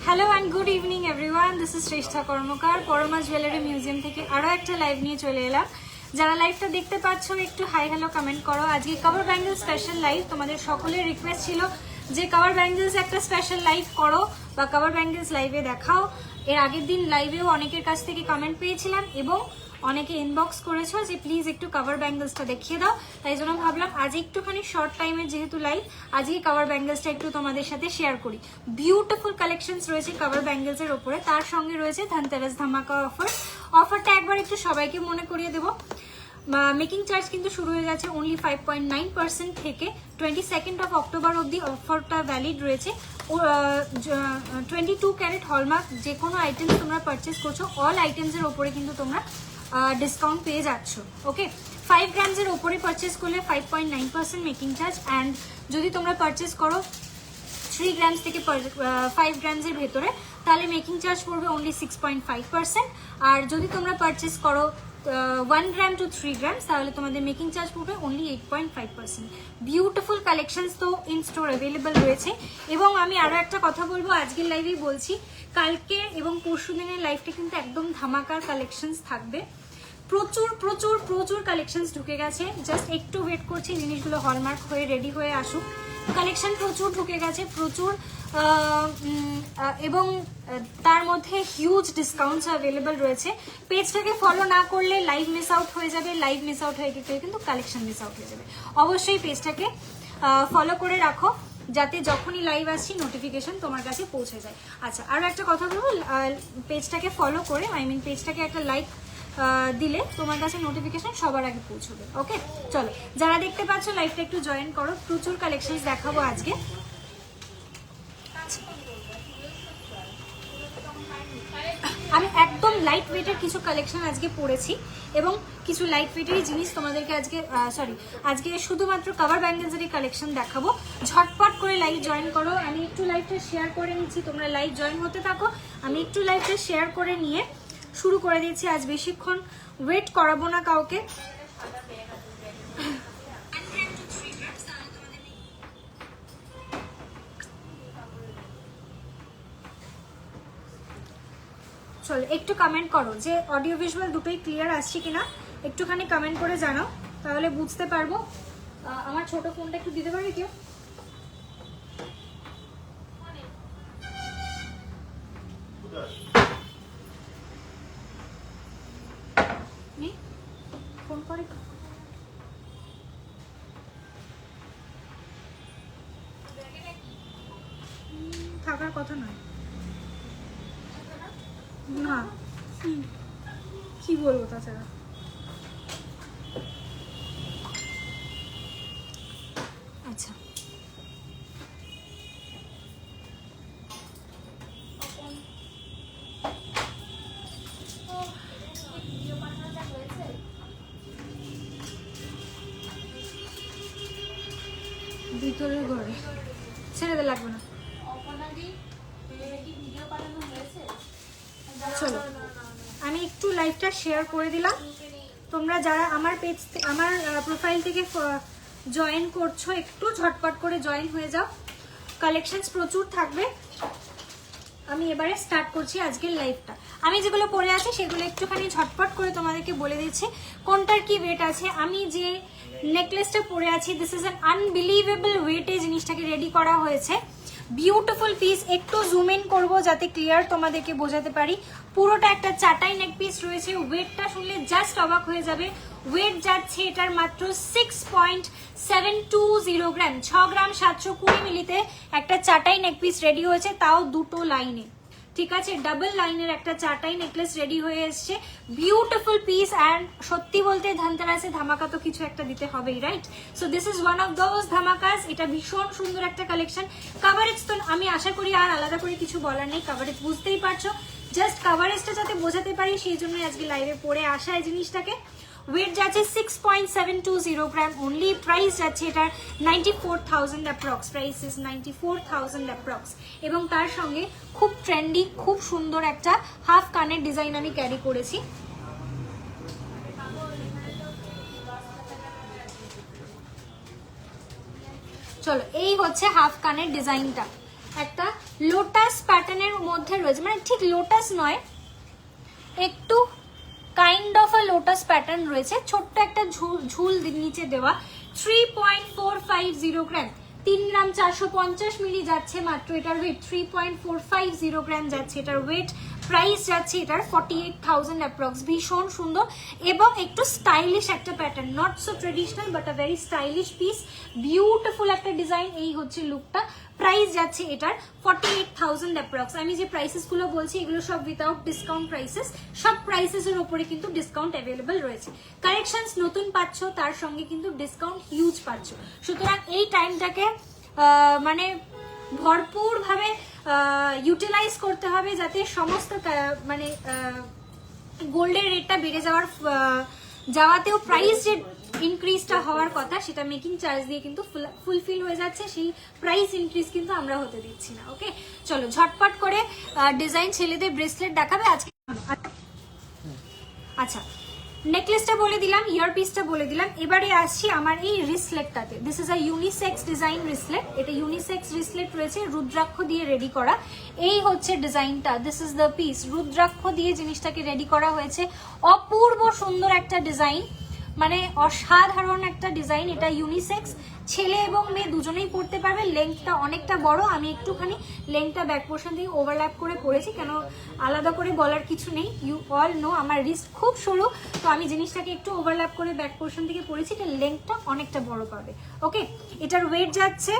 Hello and good evening everyone, this is Shreshtha Karmakar. Parama jewellery museum থেকে আরও একটা লাইভ নিয়ে চলে এলাম। যারা লাইভটা দেখতে পাচ্ছ একটু হাই হ্যালো কমেন্ট করো। আজকে কভার ব্যাঙ্গেল স্পেশাল লাইভ। তোমাদের সকলের রিকোয়েস্ট ছিল যে কভার ব্যাঙ্গেলস একটা স্পেশাল লাইভ করো বা কভার ব্যাঙ্গেলস লাইভে দেখাও। এর আগের দিন লাইভেও অনেকের কাছ থেকে কমেন্ট পেয়েছিলাম এবং অনেকে ইনবক্স করেছো যে প্লিজ একটু কভার ব্যাঙ্গেলসটা দেখিয়ে দাও। তাই জন্য ভাবলাম আজ একটুখানি শর্ট টাইমের যেহেতু লাইভ, আজকে কভার ব্যাঙ্গেলসটা একটু তোমাদের সাথে শেয়ার করি। বিউটিফুল কালেকশনস রয়েছে কভার ব্যাঙ্গেলসের ওপরে, তার সঙ্গে রয়েছে ধনতেরাস ধামাকা অফার। অফারটা একবার একটু সবাইকে মনে করিয়ে দেবো। মেকিং চার্জ কিন্তু শুরু হয়ে যাচ্ছে অনলি 5.9% থেকে 22 অক্টোবর অবধি অফারটা ভ্যালিড রয়েছে। 22 ক্যারেট হলমার্ক যে কোনো আইটেম তোমরা পারচেস করছো, অল আইটেমসের ওপরে কিন্তু তোমরা ডিসকাউন্ট পেয়ে যাচ্ছ। ওকে, 5 গ্রামসের ওপরে পারচেস করলে 5.9% মেকিং চার্জ, অ্যান্ড যদি তোমরা পারচেস করো 3 গ্রামস থেকে 5 গ্রামসের ভেতরে তাহলে মেকিং চার্জ পড়বে অনলি 6.5%। আর যদি তোমরা পারচেস করো 1 গ্রাম টু 3 গ্রামস তাহলে তোমাদের মেকিং চার্জ পড়বে অনলি 8.5%। বিউটিফুল কালেকশনস তো ইন স্টোর অ্যাভেলেবল রয়েছে। এবং আমি আরও একটা কথা বলবো, আজকের লাইভেই বলছি, কালকে এবং পরশু দিনের লাইভটা কিন্তু একদম ধামাকার কালেকশনস থাকবে। প্রচুর প্রচুর প্রচুর কালেকশনস ঢুকে গেছে, জাস্ট একটু ওয়েট করছি জিনিসগুলো হলমার্ক হয়ে রেডি হয়ে আসুক। কালেকশন প্রচুর ঢুকে গেছে, প্রচুর, এবং তার মধ্যে হিউজ ডিসকাউন্টস অ্যাভেলেবল রয়েছে। পেজটাকে ফলো না করলে লাইভ মিস আউট হয়ে যাবে, লাইভ মিস আউট হয়ে গেলে কিন্তু কালেকশন মিস আউট হয়ে যাবে। অবশ্যই পেজটাকে ফলো করে রাখো যাতে যখনই লাইভ আসছি নোটিফিকেশন তোমার কাছে পৌঁছে যায়। আচ্ছা, আরও একটা কথা বলবো, পেজটাকে ফলো করে পেজটাকে একটা লাইক দিলে তোমার কাছে নোটিফিকেশন সবার আগে পৌঁছবে। ওকে, চলো যারা দেখতে পাচ্ছ লাইভটা একটু জয়েন করো। প্রচুর কালেকশন দেখাবো আজকে। আমি একদম লাইট ওয়েটের কিছু কালেকশন আজকে পড়েছি এবং কিছু লাইট ওয়েটেরই জিনিস তোমাদেরকে আজকে শুধুমাত্র কভার ব্যাঙ্গেলসেরই কালেকশন দেখাবো। ঝটপট করে লাইভ জয়েন করো। আমি একটু লাইভটা শেয়ার করে নিচ্ছি, তোমরা লাইভ জয়েন হতে থাকো। আমি একটু লাইভটা শেয়ার করে নিয়ে শুরু করে দিচ্ছি। আজ বেশিক্ষণ ওয়েট করাবো না কাউকে। চলো একটু কমেন্ট করো যে অডিও ভিজুয়াল দুটোই ক্লিয়ার আসছে কিনা, একটুখানি কমেন্ট করে জানাও, তাহলে বুঝতে পারবো। আমার ছোট ফোনটা একটু দিতে পারবে কেউ? ফোন করে থাকার কথা নয় না, কি বলবো তাছাড়া। আচ্ছা, ভিতরের ঘরে ছেড়ে দে, লাগবে না। চলো আমি একটু লাইভটা শেয়ার করে দিলাম। তোমরা যারা আমার প্রোফাইল থেকে জয়েন করছো একটু ঝটপট করে জয়েন হয়ে যাও। কালেকশনস প্রচুর থাকবে। আমি এবারে স্টার্ট করছি আজকের লাইভটা। আমি যেগুলো পরে আছি সেগুলো একটুখানি ঝটপট করে তোমাদেরকে বলে দিচ্ছি কোনটার কি ওয়েট আছে। আমি যে নেকলেসটা পরে আছি, দিস ইজ অ্যান আনবিলিভেবল ওয়েটে জিনিসটাকে রেডি করা হয়েছে। Beautiful piece. একটু জুম ইন করবো যাতে ক্লিয়ার তোমাদেরকে বোঝাতে পারি। পুরোটা একটা চাটাই নেক পিস রয়েছে। ওয়েটটা শুনলে জাস্ট অবাক হয়ে যাবে। ওয়েট যাচ্ছে এটার মাত্র 6.720 গ্রাম। 6 গ্রাম 720 মিলিতে একটা চাটাই নেক পিস রেডি হয়েছে, তাও দুটো লাইনে। ঠিক আছে, ডাবল লাইনের একটা চাটাই নেকলেস রেডি হয়ে এসছে। Beautiful piece. অ্যান্ড সত্যি বলতে ধনতেরাসে ধামাকা তো কিছু একটা দিতে হবেই, right? So this is one of those dhamakas. এটা ভীষণ সুন্দর একটা কালেকশন। কাভারেজ তো আমি আশা করি আর আলাদা করে কিছু বলার নেই, কাভারেজ বুঝতেই পারছো। জাস্ট কাভারেজটা যাতে বোঝাতে পারি সেই জন্যই আজকে লাইভে পড়ে আসা এই জিনিসটাকে। ওয়েট যাচ্ছে 6.720 গ্রাম অনলি। প্রাইস যাচ্ছে এটার 94,000 অ্যাপ্রক্স। Price is 94,000 approx. এবং তার সঙ্গে খুব ট্রেন্ডি, খুব সুন্দর একটা হাফ কানের ডিজাইন আমি ক্যারি করেছি। চলো এই হচ্ছে হাফ কানের ডিজাইনটা। একটা লোটাস প্যাটার্নের মধ্যে রয়েছে, মানে ঠিক লোটাস নয়, একটু kind of a lotus pattern রয়েছে, ছোট্ট একটা ঝুল নিচে দেওয়া। 3.450 গ্রাম, 3 গ্রাম 450 মিলি যাচ্ছে মাত্র এটার ওয়েট। 3.450 গ্রাম যাচ্ছে এটার ওয়েট। প্রাইস যাচ্ছে এটার 48,000 অ্যাপ্রক্স। ভীষণ সুন্দর এবং একটু স্টাইলিশ একটা pattern, not so traditional but a very stylish piece, beautiful একটা ডিজাইন। এই হচ্ছে লুকটা। প্রাইস যাচ্ছে এটার 48,000 অ্যাপ্রক্স। আমি যে প্রাইসেস গুলো বলছি এগুলো সব উইদাউট ডিসকাউন্ট প্রাইসেস, সব প্রাইসেস এর উপরে কিন্তু ডিসকাউন্ট অ্যাভেলেবল রয়েছে। কালেকশনস নতুন পাচ্ছ, তার সঙ্গে কিন্তু ডিসকাউন্ট হিউজ পাচ্ছ। সুতরাং এই টাইমটাকে মানে ভরপুর ভাবে ইউটিলাইজ করতে হবে, যাতে সমস্ত মানে গোল্ডের রেটটা বেড়ে যাওয়াতেও প্রাইস যে ইনক্রিজটা হওয়ার কথা সেটা মেকিং চার্জ দিয়ে কিন্তু ফুলফিল হয়ে যাচ্ছে, সেই প্রাইস ইনক্রিজ কিন্তু আমরা হতে দিচ্ছি না। ওকে, চলো ঝটপট করে ডিজাইন ছেলেদের ব্রেসলেট দেখাবে আজকে। আচ্ছা, নেকলেসটা বলে দিলাম, ইয়ারপিসটা বলে দিলাম। এবারে আসছি আমার এই রিসলেটটাতে। This is a unisex design bracelet. এটা ইউনিসেক্স রিসলেট রয়েছে, রুদ্রাক্ষ দিয়ে রেডি করা। এই হচ্ছে ডিজাইনটা, this is the piece. Rudraksha দিয়ে জিনিসটাকে রেডি করা হয়েছে। অপূর্ব সুন্দর একটা ডিজাইন, মানে অসাধারণ একটা ডিজাইন। এটা ইউনিসেক্স, ছেলে এবং মেয়ে দুজনেই পড়তে পারবে। লেন্থটা অনেকটা বড়, আমি একটুখানি লেন্থটা ব্যাক পোর্শন দিয়ে ওভারল্যাপ করে পরেছি, কেন আলাদা করে বলার কিছু নেই। ইউ অল নো আমার রিস্ট খুব সরু, তো আমি জিনিসটাকে একটু ওভারল্যাপ করে ব্যাক পোর্শন থেকে পরেছি, এটা লেন্থটা অনেকটা বড় পাবে। ওকে, এটার ওয়েট যাচ্ছে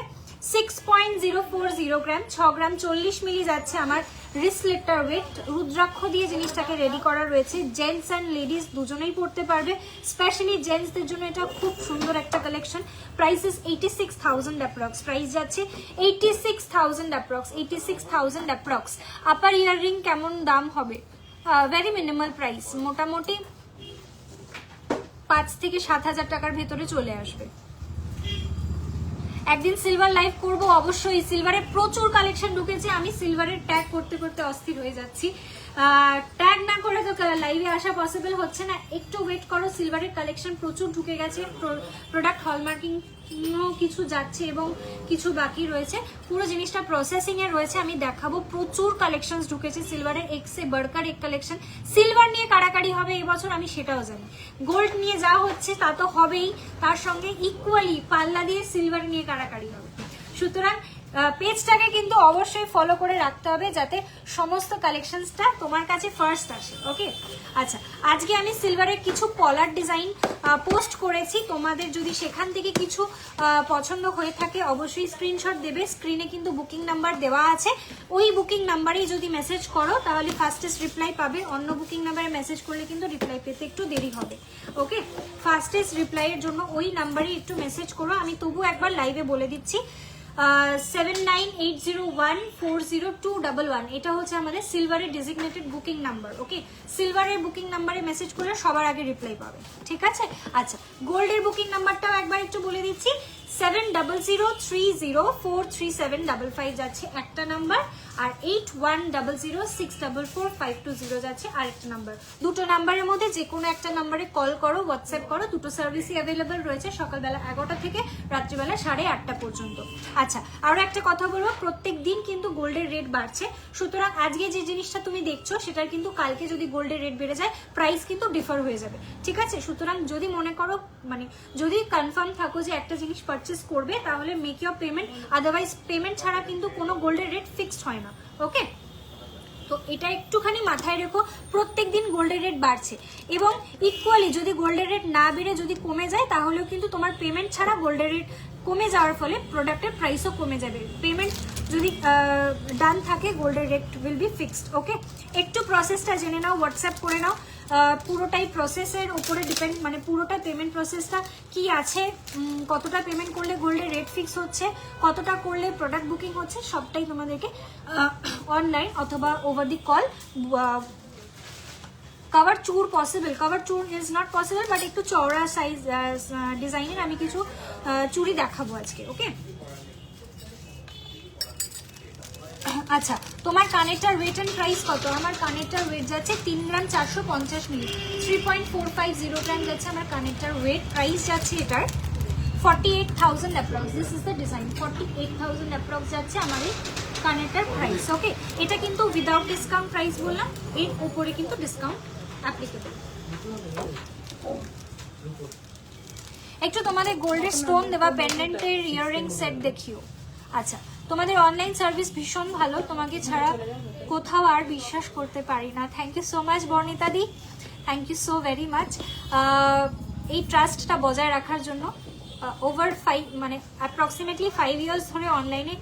6.040 গ্রাম, 6 গ্রাম 40 মিলি যাচ্ছে আমার রিসলেটটার ওয়েট। রুদ্রাক্ষ দিয়ে জিনিসটাকে রেডি করা রয়েছে। জেন্টস অ্যান্ড লেডিস দুজনেই পড়তে পারবে, স্পেশালি জেন্টসদের জন্য এটা খুব সুন্দর একটা collection. Price is 86,000 approx. Price যাচ্ছে 86,000 অ্যাপ্রক্স, 86,000 অ্যাপ্রক্স। আপার ইয়াররিং কেমন দাম হবে? ভেরি মিনিমাল প্রাইস, মোটামুটি 5 থেকে 7,000 টাকার ভেতরে চলে আসবে। একদিন সিলভার লাইভ করব অবশ্যই। সিলভারে প্রচুর কালেকশন ঢুকেছে, আমি সিলভারের ট্যাগ করতে করতে অস্থির হয়ে যাচ্ছি। ট্যাগ না করে তো লাইভে আসা পসিবল হচ্ছে না, একটু ওয়েট করো। সিলভারের কালেকশন প্রচুর ঢুকে গেছে, প্রোডাক্ট হলমার্কিং কিছু যাচ্ছে এবং কিছু বাকি রয়েছে। পুরো জিনিসটা প্রসেসিং এ রয়েছে, আমি দেখাবো। প্রচুর কালেকশন ঢুকেছে সিলভারের, এক্সে বড়কার এক কালেকশন। সিলভার নিয়ে কাড়াকাড়ি হবে এবছর, আমি সেটাও জানি। গোল্ড নিয়ে যা হচ্ছে তা তো হবেই, তার সঙ্গে ইকুয়ালি পাল্লা দিয়ে সিলভার নিয়ে কাড়াকাড়ি হবে। সুতরাং পেজটাকে কিন্তু অবশ্যই ফলো করে রাখতে হবে, যাতে সমস্ত কালেকশনসটা তোমার কাছে ফার্স্ট আসে। ওকে, আচ্ছা, আজকে আমি সিলভারের কিছু পলার ডিজাইন পোস্ট করেছি। তোমাদের যদি সেখান থেকে কিছু পছন্দ হয়ে থাকে অবশ্যই স্ক্রিনশট দেবে। স্ক্রিনে কিন্তু বুকিং নাম্বার দেওয়া আছে, ওই বুকিং নাম্বারেই যদি মেসেজ করো তাহলে ফাস্টেস্ট রিপ্লাই পাবে। অন্য বুকিং নাম্বারে মেসেজ করলে কিন্তু রিপ্লাই পেতে একটু দেরি হবে। ওকে, ফাস্টেস্ট রিপ্লাইয়ের জন্য ওই নাম্বারে একটু মেসেজ করো। আমি তবু একবার লাইভে বলে দিচ্ছি, 7980140211, এটা হচ্ছে আমাদের সিলভারের ডেজিগনেটেড বুকিং নাম্বার। ওকে, সিলভারের বুকিং নাম্বারে মেসেজ করলে সবার আগে রিপ্লাই পাবে, ঠিক আছে? আচ্ছা, গোল্ডের বুকিং নাম্বারটাও একবার একটু বলে দিচ্ছি, 7003043755 যাচ্ছে একটা নাম্বার, আর 8100644520 যাচ্ছে আরেকটা নাম্বার। দুটো নাম্বারের মধ্যে যে কোনো একটা নাম্বারে কল করো, হোয়াটসঅ্যাপ করো। দুটো সার্ভিসই অ্যাভেলেবল রয়েছে, সকালবেলা 11টা থেকে রাত্রিবেলা 8:30 পর্যন্ত। আচ্ছা, আরো একটা কথা বলবো, প্রত্যেক দিন কিন্তু গোল্ডের রেট বাড়ছে। সুতরাং আজকে যে জিনিসটা তুমি দেখছো সেটার কিন্তু কালকে যদি গোল্ডের রেট বেড়ে যায় প্রাইস কিন্তু ডিফার হয়ে যাবে, ঠিক আছে? সুতরাং যদি মনে করো, মানে যদি কনফার্ম থাকো যে একটা জিনিস পারচেস করবে, তাহলে make your payment. Otherwise payment ছাড়া কিন্তু কোনো গোল্ডের রেট ফিক্সড হয় না। ওকে, তো এটা একটুখানি মাথায় রেখো, প্রত্যেকদিন গোল্ডের রেট বাড়ছে এবং ইকুয়ালি যদি গোল্ডের রেট না বেড়ে যদি কমে যায় তাহলেও কিন্তু তোমার পেমেন্ট ছাড়া গোল্ডের রেট কমে যাওয়ার ফলে প্রোডাক্টের প্রাইসও কমে যাবে। পেমেন্ট যদি ডান থাকে গোল্ডের রেট উইল বি ফিক্সড। ওকে, একটু প্রসেসটা জেনে নাও, হোয়াটসঅ্যাপ করে নাও। পুরোটাই প্রসেসের উপরে ডিপেন্ড, মানে পুরোটা পেমেন্ট প্রসেসটা কি আছে, কতটা পেমেন্ট করলে গোল্ডের রেট ফিক্স হচ্ছে, কতটা করলে প্রোডাক্ট বুকিং হচ্ছে, সবটাই তোমাদেরকে অনলাইন অথবা ওভার দি কল। কভার চুর পসিবল, কভার চুর ইজ নট পসিবল, বাট একটু চওড়া সাইজ ডিজাইনের আমি কিছু চুড়ি দেখাবো আজকে। ওকে, আচ্ছা, তোমার কানেরটার ওয়েট এন্ড প্রাইস কত? আমার কানেরটার ওয়েট যাচ্ছে 3 গ্রাম 450 মিলি, 3.450 গ্রাম যাচ্ছে আমার কানেরটার ওয়েট। প্রাইস যাচ্ছে এটার 48,000 approx. This is the design, 48,000 approx যাচ্ছে আমার এই কানেরটার প্রাইস। ওকে, এটা কিন্তু উইদাউট ডিসকাউন্ট প্রাইস বললাম, এর উপরে কিন্তু ডিসকাউন্ট অ্যাপ্লিকেবল। একটু তোমাদের গোল্ডের স্টোন দেওয়া পেন্ডেন্টের ইয়াররিং সেট দেখিও। আচ্ছা, তোমাদের অনলাইন সার্ভিস ভীষণ ভালো, তোমাকে ছাড়া কোথাও আর বিশ্বাস করতে পারি না। Thank you so much Barnita দি, thank you so very much. এই ট্রাস্টটা বজায় রাখার জন্য ওভার 5 মানে অ্যাপ্রক্সিমেটলি 5 ইয়ার্স ধরে অনলাইনে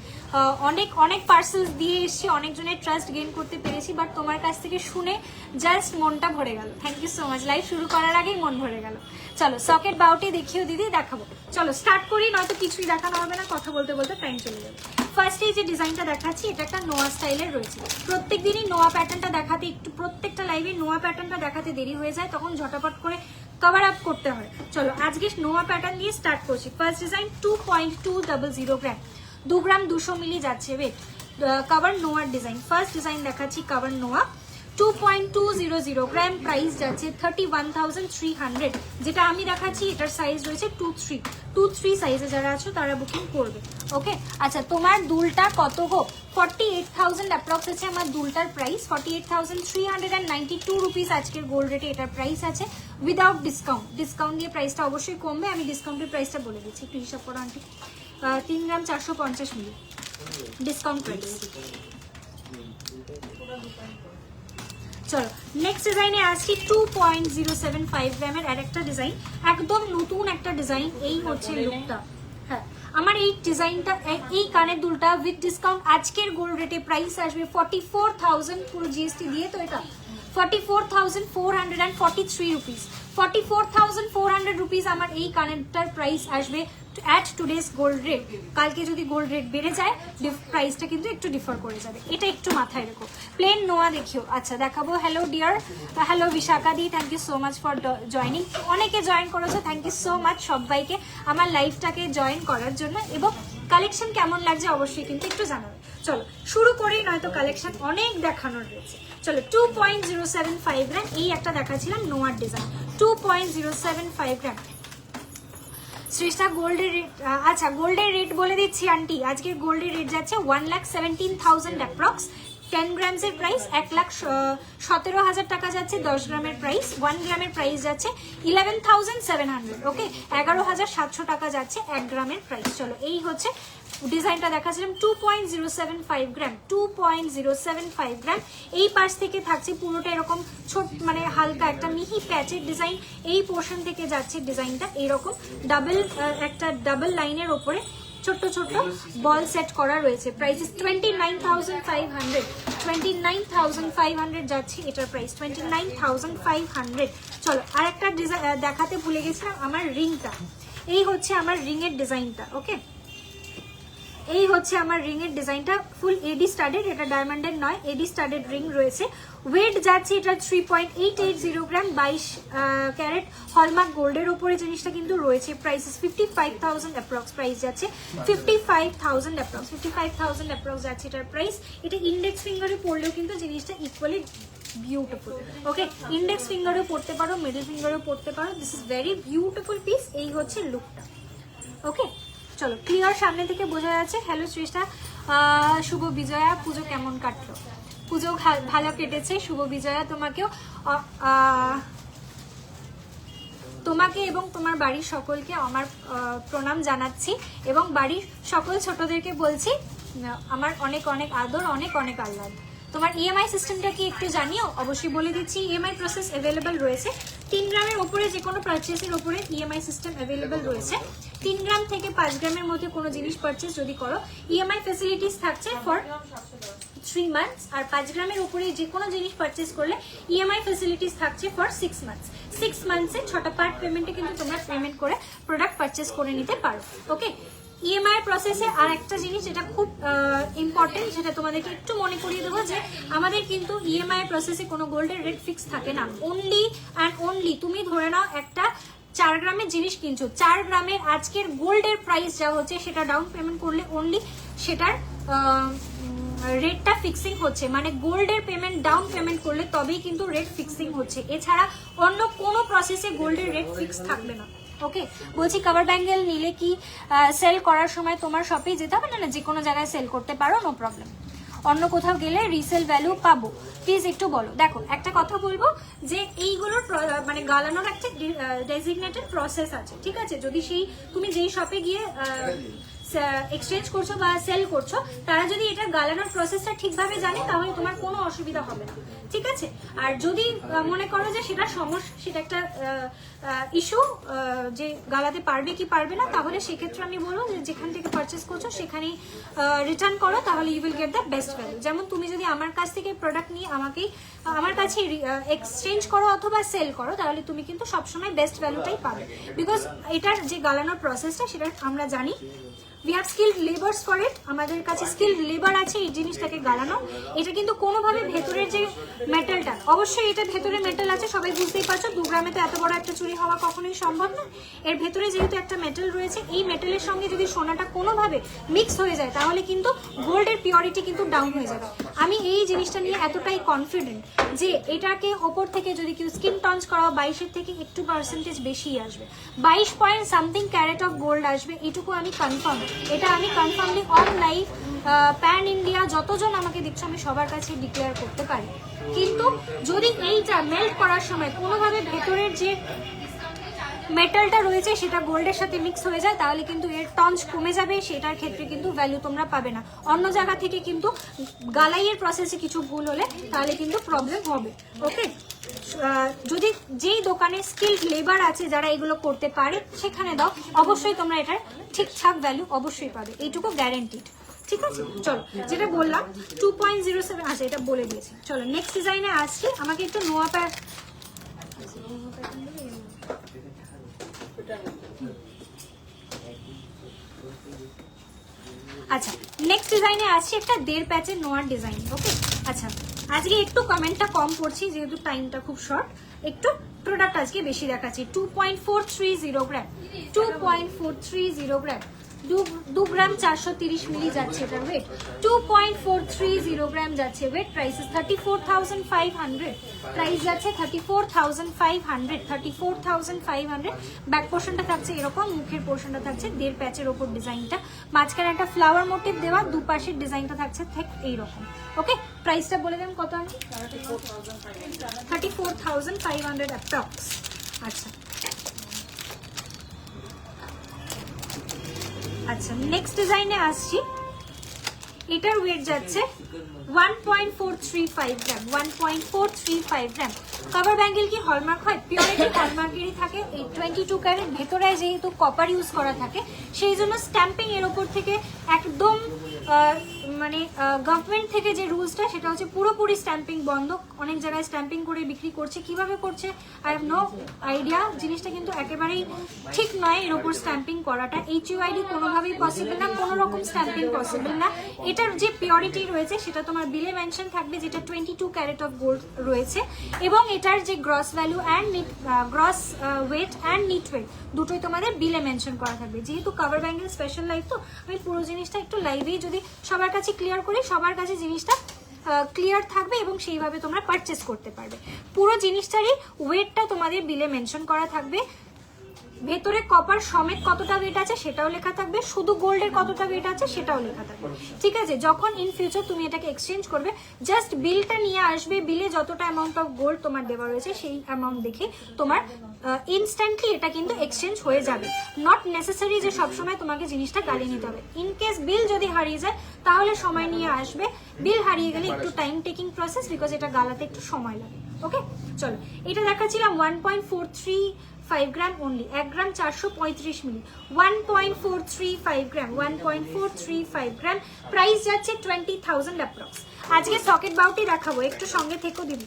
অনেক পার্সেলস দিয়ে এসেছি, অনেকজনের ট্রাস্ট গেইন করতে পেরেছি, বাট তোমার কাছ থেকে শুনে জাস্ট মনটা ভরে গেল। Thank you so much, live শুরু করার আগেই মন ভরে গেল। চলো সকেট বাউটি দেখিও দিদি, দেখাবো। চলো স্টার্ট করি, নয়তো কিছুই দেখানো হবে না, কথা বলতে বলতে টাইম চলে যাবে। ফার্স্টে যে ডিজাইনটা দেখাচ্ছি এটা একটা নোয়া স্টাইলের রয়েছে। প্রত্যেক দিনই নোয়া প্যাটার্নটা দেখাতে একটু, প্রত্যেকটা লাইভে নোয়া প্যাটার্নটা দেখাতে দেরি হয়ে যায়, তখন ঝটাপট করে কভার আপ করতে হয়। চলো আজকে নোয়া প্যাটার্ন দিয়ে স্টার্ট করছি। ফার্স্ট ডিজাইন 2.200 গ্রাম, 2 গ্রাম 200 মিলি যাচ্ছে ওয়েট। কভার নোয়ার ডিজাইন, ফার্স্ট ডিজাইন দেখাচ্ছি কভার নোয়া 2.200 গ্রাম, প্রাইস যাচ্ছে 31,300। যেটা আমি দেখাচ্ছি এটার সাইজ রয়েছে 2-3 সাইজে, যারা আছো তারা বুকিং করবে। ওকে, আচ্ছা তোমার দুলটা কত গো? 48,000 অ্যাপ্রক্স আছে আমার দুলটার প্রাইস, 48,392 রুপিস আজকের গোল্ড রেটে এটার প্রাইস আছে উইদাউট ডিসকাউন্ট। ডিসকাউন্ট দিয়ে প্রাইসটা অবশ্যই কমবে, আমি ডিসকাউন্টের প্রাইসটা বলে দিচ্ছি, একটু হিসাব করো আন্টি। 3 গ্রাম 450 মিলি ডিসকাউন্ট প্রাইস। চলো নেক্সট ডিজাইনে আসছি 2.075 গ্রামের আর একটা ডিজাইন, একদম নতুন একটা ডিজাইন। এই হচ্ছে লুকটা। হ্যাঁ, আমার এই ডিজাইনটা, এই কানের দুলটা উইথ ডিসকাউন্ট আজকের গোল্ড রেটে প্রাইস আসবে 44,000 পুরো জিএসটি দিয়ে, তো এটা 44,443 রুপিস। 44,400 রুপিস আমার এই কানেরটার প্রাইস আসবে অ্যাট টুডেস গোল্ড রেট। কালকে যদি গোল্ড রেট বেড়ে যায় প্রাইসটা কিন্তু একটু ডিফার করে যাবে, এটা একটু মাথায় রেখো। প্লেন নোয়া দেখিও। আচ্ছা দেখাবো। হ্যালো ডিয়ার, হ্যালো বিশাখা দি, thank you so much for joining. অনেকে জয়েন করেছো, থ্যাংক ইউ সো মাচ সবাইকে আমার লাইভটাকে জয়েন করার জন্য। এবং কালেকশন কেমন লাগছে অবশ্যই কিন্তু একটু জানাবে। চলো শুরু করি, নয়তো কালেকশন অনেক দেখানোর রয়েছে। চলো 2.075 গ্রাম, এই একটা দেখাচ্ছিলাম নোয়ার ডিজাইন 2.075 গ্রাম। শ্রেষ্ঠা গোল্ডের রেট, আচ্ছা গোল্ডের রেট বলে দিচ্ছি আন্টি, আজকের গোল্ডের রেট যাচ্ছে 1,17,000 অ্যাপ্রক্স। 10 গ্রামসের প্রাইস 1,17,000 টাকা যাচ্ছে। 10 গ্রামের প্রাইস, 1 গ্রামের প্রাইস যাচ্ছে 11,700। ওকে, 11,700 টাকা যাচ্ছে 1 গ্রামের প্রাইস। চলো এই হচ্ছে ডিজাইনটা দেখাচ্ছিলাম 2.075 গ্রাম, 2.075 গ্রাম। এই পাশ থেকে থাকছে পুরোটা এরকম ছোট, মানে হালকা একটা মিহি প্যাচের ডিজাইন। এই পোর্শন থেকে যাচ্ছে ডিজাইনটা এইরকম একটা ডাবল লাইনের ওপরে ছোট্ট ছোট্ট বল সেট করা রয়েছে। প্রাইস 29,500, 29,500 যাচ্ছে এটার প্রাইস, 29,500। চলো আর একটা ডিজাইন দেখাতে ভুলে গেছিলাম, আমার রিংটা। এই হচ্ছে আমার রিংয়ের ডিজাইনটা। ওকে, এই হচ্ছে আমার রিং এর ডিজাইনটা, ফুল এডি স্টাডেড, এটা ডায়মন্ডের নয়, এডি স্টাডেড রিং রয়েছে। ওয়েট যাচ্ছে এটা 3.880 গ্রাম, 22 ক্যারেট হলমার্ক গোল্ডের উপরে জিনিসটা কিন্তু রয়েছে। প্রাইস 55,000 অ্যাপ্রক্স, প্রাইস যাচ্ছে 55,000 অ্যাপ্রক্স, 55,000 অ্যাপ্রক্স যাচ্ছে এটার প্রাইস। এটা ইন্ডেক্স ফিঙ্গারে পড়লেও কিন্তু জিনিসটা ইকুয়ালি বিউটিফুল। ওকে, ইন্ডেক্স ফিঙ্গারেও পড়তে পারো, মিডল ফিঙ্গারেও পড়তে পারো, this is very beautiful piece. এই হচ্ছে লুকটা। ওকে চলো ক্লিয়ার, সামনে থেকে বোঝা যাচ্ছে। হ্যালো শ্রেষ্ঠা, শুভ বিজয়া, পুজো কেমন কাটলো? পুজো ভালো কেটেছে, শুভ বিজয়া তোমাকেও, তোমাকে এবং তোমার বাড়ির সকলকে আমার প্রণাম জানাচ্ছি, এবং বাড়ির সকল ছোটদেরকে বলছি আমার অনেক অনেক আদর, অনেক অনেক আহ্লাদ। তোমার ইএমআই সিস্টেমটা কি একটু জানিও, অবশ্যই বলে দিচ্ছি। ইএমআই প্রসেস অ্যাভেলেবেল রয়েছে, 3 গ্রামের ওপরে যে কোনো পারচেসের ওপরে ইএমআই সিস্টেম অ্যাভেলেবেল রয়েছে। 3 গ্রাম থেকে 5 গ্রামের মধ্যে কোনো জিনিস পারচেস যদি করো, ইএমআই ফ্যাসিলিটিস থাকছে ফর 3 মান্থস। আর 5 গ্রামের উপরে যে কোনো জিনিস পারচেস করলে ইএমআই ফ্যাসিলিটিস থাকছে ফর 6 মান্থস। 6 মান্থসে 6টা পার্ট পেমেন্টে কিন্তু তোমরা পেমেন্ট করে প্রোডাক্ট পারচেস করে নিতে পারো। ওকে, ইএমআই প্রসেসে আর একটা জিনিস যেটা খুব ইম্পর্টেন্ট, যেটা তোমাদেরকে একটু মনে করিয়ে দেবো, যে আমাদের কিন্তু ইএমআই প্রসেসে কোনো গোল্ডের রেট ফিক্স থাকে না। অনলি অ্যান্ড অনলি তুমি ধরে নাও একটা 4 গ্রামের জিনিস কিনছো, 4 গ্রামের আজকের গোল্ডের প্রাইস যা হচ্ছে সেটা ডাউন পেমেন্ট করলে অনলি সেটার রেটটা ফিক্সিং হচ্ছে, মানে গোল্ডের পেমেন্ট ডাউন পেমেন্ট করলে তবেই কিন্তু রেট ফিক্সিং হচ্ছে। এছাড়া অন্য কোনো প্রসেসে গোল্ডের রেট ফিক্স থাকবে না। ওকে, বলছি কভার ব্যাঙ্গেল নিলে কি সেল করার সময় তোমার শপে যেতে হবে? না, যে কোনো জায়গায় সেল করতে পারো, নো প্রবলেম। অন্য কোথাও গেলে রিসেল ভ্যালু পাবো? প্লিজ একটু বলো। দেখো একটা কথা বলবো যে এইগুলোর মানে গালানোর একটা ডেজিগনেটেড প্রসেস আছে, ঠিক আছে? যদি সেই তুমি যেই শপে গিয়ে এক্সচেঞ্জ করছো বা সেল করছো, তারা যদি এটা গালানোর প্রসেসটা ঠিকভাবে জানে তাহলে তোমার কোনো অসুবিধা হবে না, ঠিক আছে? আর যদি মনে করো যে সেটা সমস্যা, সেটা একটা ইস্যু যে গালাতে পারবে কি পারবে না, তাহলে সেক্ষেত্রে আমি বলবো যে যেখান থেকে পারচেস করছো সেখানেই রিটার্ন করো, তাহলে you will get the best value. যেমন তুমি যদি আমার কাছ থেকে প্রোডাক্ট নিয়ে আমার কাছে এক্সচেঞ্জ করো অথবা সেল করো, তাহলে তুমি কিন্তু সবসময় বেস্ট ভ্যালুটাই পাবে, বিকজ এটার যে গালানোর প্রসেসটা সেটা আমরা জানি। We have skilled labors for it, আমাদের কাছে স্কিল্ড লেবার আছে এই জিনিসটাকে গালানো। এটা কিন্তু কোনোভাবে ভেতরের যে মেটালটা, অবশ্যই এটা ভেতরে মেটাল আছে, সবাই বুঝতেই পারছো, 2 গ্রামে তো এত বড় একটা চুরি হওয়া কখনোই সম্ভব না। এর ভেতরে যেহেতু একটা মেটাল রয়েছে, এই মেটালের সঙ্গে যদি সোনাটা কোনোভাবে মিক্স হয়ে যায় তাহলে কিন্তু গোল্ডের পিওরিটি কিন্তু ডাউন হয়ে যাবে। আমি এই জিনিসটা নিয়ে এতটাই কনফিডেন্ট যে এটাকে ওপর থেকে যদি কেউ স্কিন টঞ্চ করাও 22-এর থেকে একটু পার্সেন্টেজ বেশি আসবে, 22 point something carat of gold আসবে, এটুকু আমি কনফার্ম। এটা আমি confirmly on live pan India যতজন আমাকে দেখছো আমি সবার কাছে ডিক্লেয়ার করতে পারি। কিন্তু যদি এইটা মেল্ট করার সময় কোনোভাবে ভেতরের যে মেটালটা রয়েছে সেটা গোল্ডের সাথে মিক্স হয়ে যায়, তাহলে কিন্তু এর টঞ্চ কমে যাবে, সেটার ক্ষেত্রে কিন্তু ভ্যালু তোমরা পাবে না। অন্য জায়গা থেকে কিন্তু গালাইয়ের প্রসেসে কিছু ভুল হলে তাহলে কিন্তু প্রবলেম হবে। ওকে, যদি যেই দোকানে স্কিল্ড লেবার আছে যারা এগুলো করতে পারে সেখানে দাও, অবশ্যই তোমরা এটার ঠিকঠাক ভ্যালু অবশ্যই পাবে, এইটুকু গ্যারেন্টিড, ঠিক আছে? চলো, যেটা বললাম 2.07 আছে, এটা বলে দিয়েছি। চলো নেক্সট ডিজাইনে আসছি। আমাকে একটু নোয়া প্যাড, আচ্ছা নেক্সট ডিজাইনে আসছি, একটা 1.5 প্যাচের নোয়ার ডিজাইন। ওকে, আচ্ছা আজকে একটু কমেন্টটা কম করছি যেহেতু টাইমটা খুব শর্ট, একটু প্রোডাক্ট আজকে বেশি দেখাচ্ছি। 2.430 গ্রাম, 2.430 গ্রাম, 2 গ্রাম 430 মিলি যাচ্ছে এটার ওয়েট, 2.430 গ্রাম যাচ্ছে ওয়েট। প্রাইস 34,500, প্রাইস যাচ্ছে 34,500, 34,500। ব্যাক পোর্শনটা থাকছে এরকম, মুখের পোর্শনটা থাকছে 1.5 প্যাচের ওপর ডিজাইনটা, মাঝখানে একটা ফ্লাওয়ার মোটিভ দেওয়া, দুপাশের ডিজাইনটা থাকছে ঠিক এইরকম। ওকে, প্রাইসটা বলে দেন কত? আমি 34,500 অ্যাপ্রক্স। আচ্ছা আচ্ছা নেক্সট ডিজাইনে আসছি। এটার ওয়েট যাচ্ছে 1.435 গ্রাম, 1.435 গ্রাম। কভার ব্যাঙ্গেল কি হলমার্ক হয়? পিওরিটি হলমার্কেরই থাকে। এই 22 ক্যারেট ভেতরে যেহেতু কপার ইউজ করা থাকে সেই জন্য স্ট্যাম্পিং এর ওপর থেকে একদম মানে গভর্নমেন্ট থেকে যে রুলসটা সেটা হচ্ছে পুরোপুরি স্ট্যাম্পিং বন্ধ। অনেক জায়গায় স্ট্যাম্পিং করে বিক্রি করছে, কিভাবে করছে আই হ্যাভ নো আইডিয়া। জিনিসটা কিন্তু একেবারেই ঠিক নয় এর ওপর স্ট্যাম্পিং করাটা। HUID কোনোভাবেই পসিবল না, কোনো রকম স্ট্যাম্পিং পসিবল না। এটার যে পিওরিটি রয়েছে সেটা তোমার বিলে মেনশন থাকবে, যেটা 22 ক্যারেট অফ গোল্ড রয়েছে, এবং এটার যে gross value and gross weight and net weight দুটোই তোমাদের বিলে মেনশন করা থাকবে। যেহেতু কভার ব্যাঙ্গেল স্পেশাল লাইভ, তো আমি পুরো জিনিসটা একটু লাইভেই যদি সবার কাছে ক্লিয়ার করি, সবার কাছে জিনিসটা ক্লিয়ার থাকবে এবং সেইভাবে তোমরা পারচেস করতে পারবে। পুরো জিনিসটারই ওয়েটটা তোমাদের বিলে মেনশন করা থাকবে, ভেতরে কপার সমেত কতটা ওয়েট আছে সেটাও লেখা থাকবে, শুধু গোল্ডের কতটা ওয়েট আছে সেটাও লেখা থাকবে, ঠিক আছে? যখন ইন ফিউচার তুমি এটাকে এক্সচেঞ্জ করবে, জাস্ট বিলটা নিয়ে আসবে, বিলে যতটা অ্যামাউন্ট অফ গোল্ড তোমার দেওয়া রয়েছে সেই অ্যামাউন্ট দেখে তোমার ইনস্ট্যান্টলি এটা কিন্তু এক্সচেঞ্জ হয়ে যাবে। নট নেসেসারি যে সবসময় তোমাকে জিনিসটা গালিয়ে নিতে হবে। ইন কেস বিল যদি হারিয়ে যায় তাহলে সময় নিয়ে আসবে, বিল হারিয়ে গেলে একটু টাইম টেকিং প্রসেস, বিকজ এটা গালাতে একটু সময় লাগে। ওকে, চলো এটা দেখাচ্ছিলাম 1.435 গ্রাম অনলি, 1 গ্রাম 435 মিলি, 1.435 গ্রাম, 1.435 গ্রাম। প্রাইস যাচ্ছে 20,000 অ্যাপ্রক্স। আজকে সকেট বাউটি দেখাবো, একটু সঙ্গে থেকো দিবি,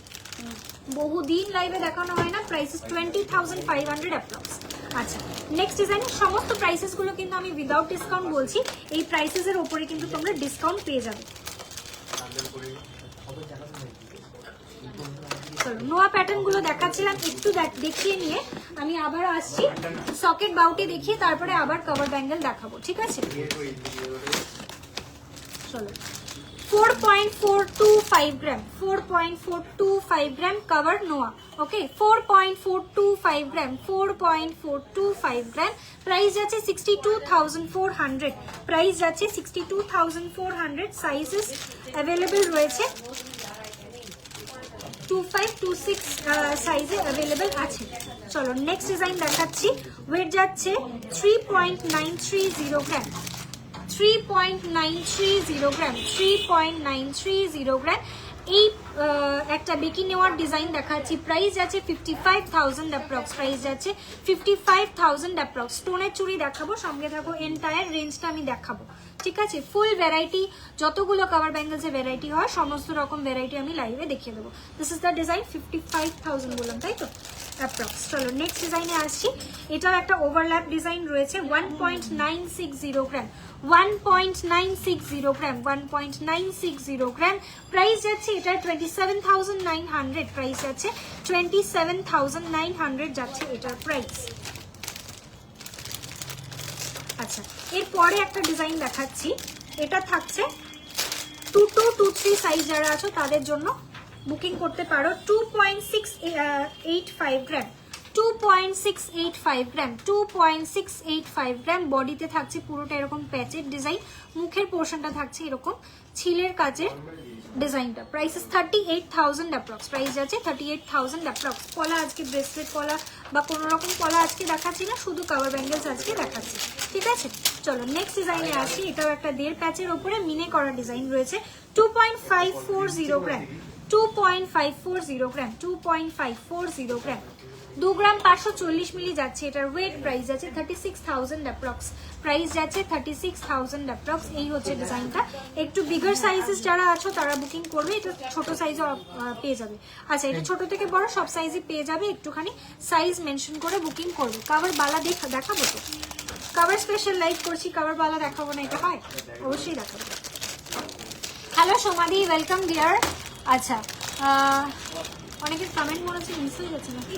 বহুদিন লাইভে দেখানো হয় না। Price 20,500 approx. আচ্ছা নেক্সট ডিজাইনের সমস্ত প্রাইসেস গুলো কিন্তু আমি উইদাউট ডিসকাউন্ট বলছি, এই প্রাইসেস এর উপরে কিন্তু তোমরা ডিসকাউন্ট পেয়ে যাবে। নোয়া প্যাটার্ন গুলো দেখাচ্ছিলাম, একটু দেখিয়ে নিয়ে আমি আবার আসছি, সকেট বাউটি দেখিয়ে তারপরে আবার কভার ব্যাঙ্গেল দেখাবো, ঠিক আছে? চলো 4.425 গ্রাম, 4.425 গ্রাম কভার নোয়া। ওকে, 4.425 গ্রাম, 4.425 গ্রাম। প্রাইস যাচ্ছে 62,400, প্রাইস যাচ্ছে 62,400। সাইজেস অ্যাভেলেবেল রয়েছে 2526 সাইজে অ্যাভেলেবেল আছে। চলো নেক্সট ডিজাইন দেখাচ্ছি। ওয়েট যাচ্ছে 3.930 গ্রাম, 3.930 গ্রাম, 3.930 গ্রাম। এই একটা বেকি নেওয়ার ডিজাইন দেখাচ্ছি। প্রাইস যাচ্ছে 55,000 অ্যাপ্রক্স, প্রাইস যাচ্ছে 55,000 অ্যাপ্রক্স। স্টোনের চুড়ি দেখাবো, সঙ্গে থাকো, এন্টায়ার রেঞ্জটা আমি দেখাবো, ঠিক আছে? ফুল ভ্যারাইটি, যতগুলো কাভার ব্যাঙ্গেলসের ভ্যারাইটি হয় সমস্ত রকম ভ্যারাইটি আমি লাইভে দেখিয়ে দেবো। দিস ইজ দ্য ডিজাইন, 55,000 বললাম তাই তো অ্যাপ্রক্স। চলো নেক্সট ডিজাইনে আসছি। এটাও একটা ওভারল্যাপ ডিজাইন রয়েছে। 1.960 গ্রাম, 1.960 গ্রাম, 1.960 গ্রাম। প্রাইস যাচ্ছে এটা 27,900, প্রাইস যাচ্ছে 27,900 যাচ্ছে এটার প্রাইস। আচ্ছা, এরপরে একটা ডিজাইন দেখাচ্ছি। এটা থাকছে 2223 সাইজ যারা আছো তাদের জন্য বুকিং করতে পারো। 2.685 গ্রাম, 2.685 গ্রাম, 2.685 গ্রাম। বডিতে থাকছে পুরোটা এরকম প্যাচের ডিজাইন, মুখের পোর্শনটা থাকছে এরকম ছিলের কাজের ডিজাইনটা। প্রাইস 38,000 অ্যাপ্রক্স, প্রাইস যাচ্ছে 38,000 অ্যাপ্রক্স। পলা আজকে ব্রেসলেট পলা বা কোনো রকম পলা আজকে দেখাচ্ছি না, শুধু কাভার ব্যাঙ্গেলস আজকে দেখাচ্ছি, ঠিক আছে? চলো নেক্সট ডিজাইনে আসি। এটাও একটা 1.5 প্যাচের ওপরে মিনে করা ডিজাইন রয়েছে। 2.540 গ্রাম, 2.540 গ্রাম, 2.540 গ্রাম। 2 গ্রাম 540 মিলি যাচ্ছে এটার ওয়েট। প্রাইস যাচ্ছে 36,000 অ্যাপ্রক্স, প্রাইস যাচ্ছে 36,000 অ্যাপ্রক্স। এই হচ্ছে ডিজাইনটা। একটু বিগার সাইজেস যারা আছো তারা বুকিং করবে, এটা ছোট সাইজও পেয়ে যাবে। আচ্ছা, এটা ছোট থেকে বড় সব সাইজই পেয়ে যাবে, একটুখানি সাইজ মেনশন করে বুকিং করবে। কাভার বালা দেখাবো তো, কাভার স্পেশাল লাইভ করছি, কাভার বালা দেখাবো না এটা হয়? অবশ্যই দেখাবো। হ্যালো সোমাদি, ওয়েলকাম ডিয়ার। আচ্ছা, অনেকের কমেন্ট মনে হচ্ছে মিস হয়ে যাচ্ছে নাকি?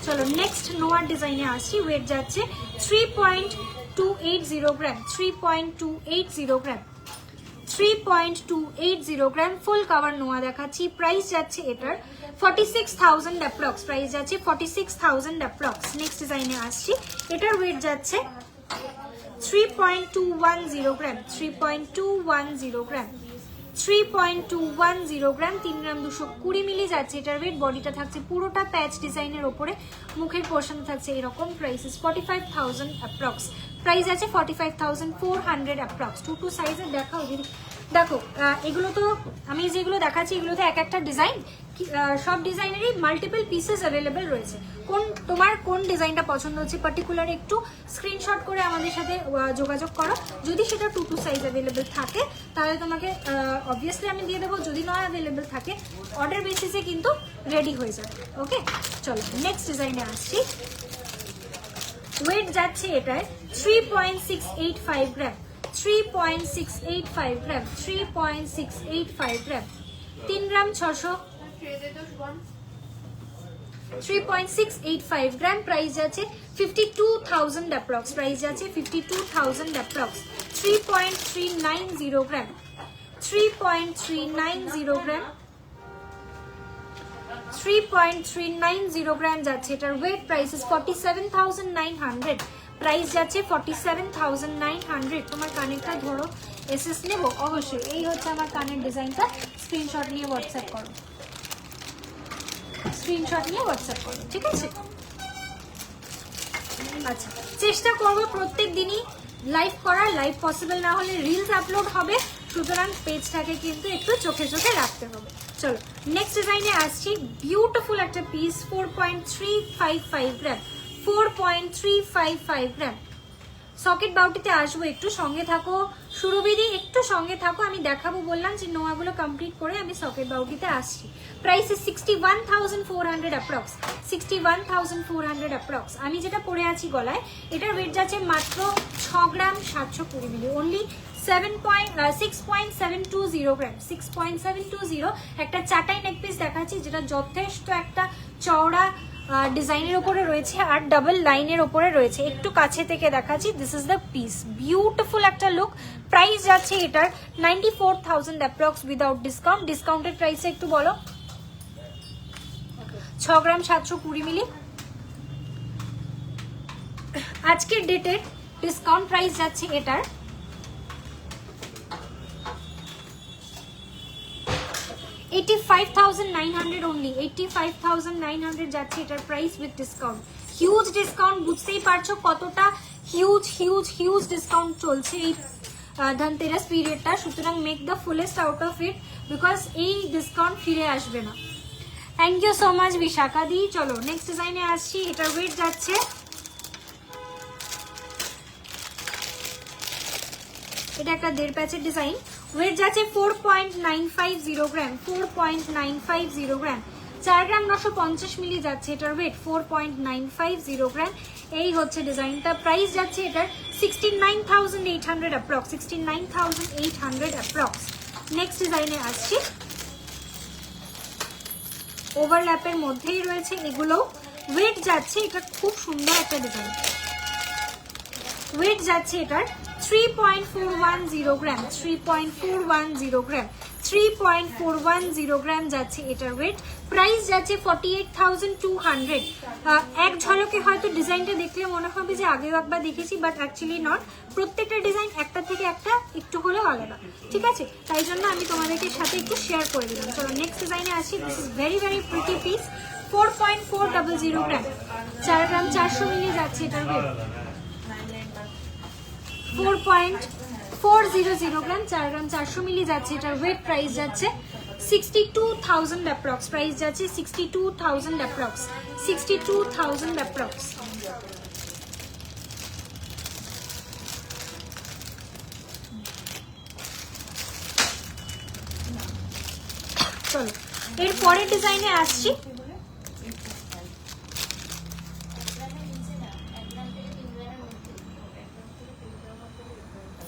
চলো নেক্সট নোয়ার ডিজাইনে আসছি। ওয়েট যাচ্ছে 3.280 গ্রাম, 3.280 গ্রাম, 3.280 গ্রাম। ফুল কাভার নোয়া দেখাচ্ছি। প্রাইস যাচ্ছে এটার 46,000 অ্যাপ্রক্স, প্রাইস যাচ্ছে 46,000 অ্যাপ্রক্স। নেক্সট ডিজাইনে আসছি। এটার ওয়েট যাচ্ছে 3.210 গ্রাম, 3.210 গ্রাম, 3.210 গ্রাম। 3 গ্রাম 220 মিলি যাচ্ছে এটার ওয়েট। বডিটা থাকছে পুরোটা প্যাচ ডিজাইনের ওপরে, মুখের পোর্শন থাকছে এরকম। প্রাইস 45,000 অ্যাপ্রক্স, প্রাইস আছে 45,400 অ্যাপ্রক্স। 2 সাইজের দেখাও দিদি। দেখো এগুলো তো আমি যেগুলো দেখাচ্ছি এগুলো তো এক একটা ডিজাইন, সব ডিজাইনেরই মাল্টিপল পিসেস অ্যাভেলেবেল রয়েছে। তোমার কোন ডিজাইনটা পছন্দ হচ্ছে পার্টিকুলার একটু স্ক্রিনশট করে আমাদের সাথে যোগাযোগ করো। যদি সেটা 2 সাইজ অ্যাভেলেবেল থাকে তাহলে তোমাকে অবভিয়াসলি আমি দিয়ে দেবো, যদি নয় অ্যাভেলেবেল থাকে অর্ডার বেসিসে কিন্তু রেডি হয়ে যাবে। ওকে, চলো নেক্সট ডিজাইনে আসছি। ওয়েট যাচ্ছে এটায় 3.685 গ্রাম, 3.685 গ্রাম, 3.685 গ্রাম। 3 গ্রাম 600, 3.685 গ্রাম। প্রাইস যাচ্ছে 52,000 অ্যাপ্রক্স, প্রাইস যাচ্ছে 52,000 অ্যাপ্রক্স। 3.390 গ্রাম, 3.390 গ্রাম, 3.390 গ্রাম যাচ্ছে এটার ওয়েট। প্রাইস 47,900, প্রাইস যাচ্ছে 47,900। তোমার কানেরটা ধরো, এসএস নেব অবশ্যই। এই হচ্ছে আমার কানের ডিজাইনটা, স্ক্রিনশট নিয়ে হোয়াটসঅ্যাপ করো, স্ক্রিনশট নিয়ে হোয়াটসঅ্যাপ করো, ঠিক আছে? আচ্ছা, চেষ্টা করবো প্রত্যেক দিনই লাইভ করার। লাইভ পসিবল না হলে রিলস আপলোড হবে, সুতরাং পেজটাকে কিন্তু একটু চোখে চোখে রাখতে হবে। চলো নেক্সট ডিজাইনে আসছি। বিউটিফুল একটা পিস, 4.355 গ্রাম, 4.355 গ্রাম। সকেট বাউটিতে আসবো, একটু সঙ্গে থাকো। সুরবিদি একটু সঙ্গে থাকো, আমি দেখাবো বললাম যে নোয়াগুলো কমপ্লিট করে আমি সকেট বাউটিতে আসছি। Price 61,400 approx, 61,400 approx. আমি যেটা পরে আছি গলায়, এটার ওয়েট যাচ্ছে মাত্র 6 গ্রাম 720 মিলি, অনলি 6.720 গ্রাম, 6.720। একটা চাটাই নেক পিস দেখাচ্ছি যেটা যথেষ্ট একটা চওড়া ডিজাইনের উপরে রয়েছে আর ডাবল লাইনের উপরে রয়েছে। একটু কাছে থেকে দেখাচ্ছি, this is the piece, beautiful একটা লুক। প্রাইস যাচ্ছে এটার 94,000 অ্যাপ্রক্স উইদাউট ডিসকাউন্ট। ডিসকাউন্টেড প্রাইসে একটু বলো। 6 গ্রাম 720 মিলি। আজকের ডেটের ডিসকাউন্ট প্রাইস যাচ্ছে এটার 85,900 only, 85,900 যাচ্ছে এটার price with discount. Huge discount, বুঝতেই পারছো কতটা হিউজ হিউজ হিউজ ডিসকাউন্ট চলছে এই ধনতেরাস পিরিয়ডটা। সুতরাং make the fullest out of it, because এই ডিসকাউন্ট ফিরে আসবে না। Thank you so much Bishakha di. চলো নেক্সট ডিজাইনে আসছি। এটার ওয়েট যাচ্ছে এটা একটা 1.5 প্যাচের ডিজাইন। ওয়েট যাচ্ছে 4.950 গ্রাম, 4.950 গ্রাম। 4 গ্রাম 950 মিলি যাচ্ছে এটার ওয়েট, 4.950 গ্রাম। এই হচ্ছে ডিজাইনটা। প্রাইস যাচ্ছে এটার 69,800 অ্যাপ্রক্স, 69,800 অ্যাপ্রক্স। নেক্সট ডিজাইনে আসছি। ওভারল্যাপের মধ্যেই রয়েছে এগুলো। ওয়েট যাচ্ছে, এটা খুব সুন্দর একটা ডিজাইন। ওয়েট যাচ্ছে এটার 3.410 গ্রাম, 3.410 গ্রাম, 3.410 গ্রাম যাচ্ছে এটার ওয়েট। প্রাইস যাচ্ছে 48,200। এক ঝলকে হয়তো ডিজাইনটা দেখলে মনে হবে যে আগেও একবার দেখেছি, বাট অ্যাকচুয়ালি নট। প্রত্যেকটা ডিজাইন একটা থেকে একটা একটু হলেও আলাদা, ঠিক আছে? তাই জন্য আমি তোমাদেরকে সাথে একটু শেয়ার করে দিলাম। চলো নেক্সট ডিজাইনে আসি। This is very very pretty piece. 4.400 গ্রাম, 4 গ্রাম 400 মিলি যাচ্ছে এটার ওয়েট। 4.400 গ্রাম, 4 গ্রাম 400 মিলি যাচ্ছে এটার ওয়েট। প্রাইস যাচ্ছে 62,000 অ্যাপ্রক্স। প্রাইস যাচ্ছে 62,000 অ্যাপ্রক্স, 62,000 অ্যাপ্রক্স। চলো এর পরের ডিজাইনে আসছি।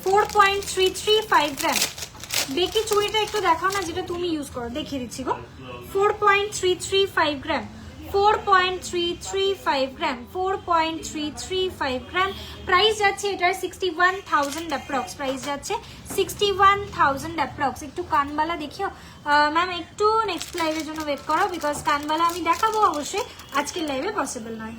4.335 গ্রাম। বেকি চুড়িটা একটু দেখাও না, যেটা তুমি ইউজ করো, দেখিয়ে দিচ্ছি গো। 4.335 গ্রাম, 4.335 গ্রাম, 4.335 গ্রাম। প্রাইস যাচ্ছে এটার 61,000 অ্যাপ্রক্স। প্রাইস যাচ্ছে 61,000 অ্যাপ্রক্স। একটু কানবালা দেখিও ম্যাম, একটু নেক্সট লাইভের জন্য ওয়েট করো, বিকজ কানবালা আমি দেখাবো অবশ্যই, আজকের লাইভে পসিবল নয়।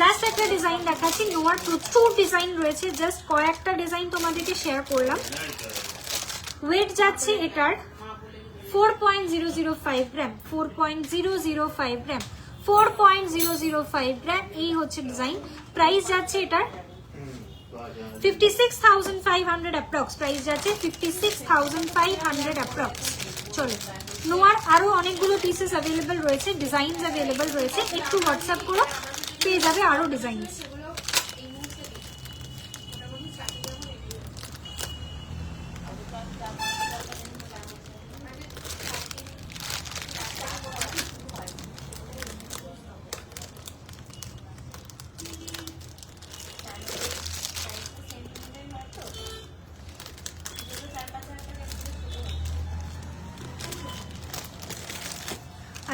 লাস্ট একটা ডিজাইন দেখাচ্ছি। নোয়ার প্রচুর ডিজাইন রয়েছে, জাস্ট কয়েকটা ডিজাইন তোমাদেরকে শেয়ার করলাম। ওয়েট যাচ্ছে এটার 4.005 গ্রাম, 4.005 গ্রাম, 4.005 গ্রাম। এই হচ্ছে ডিজাইন। প্রাইস যাচ্ছে এটার 56,500 অ্যাপ্রক্স। প্রাইস যাচ্ছে 56,500 অ্যাপ্রক্স। চলো নোয়ার আরো অনেকগুলো পিসেস অ্যাভেলেবেল রয়েছে, ডিজাইনস অ্যাভেলেবেল রয়েছে। একটু হোয়াটসঅ্যাপ করো, পেয়ে যাবে আরো ডিজাইন।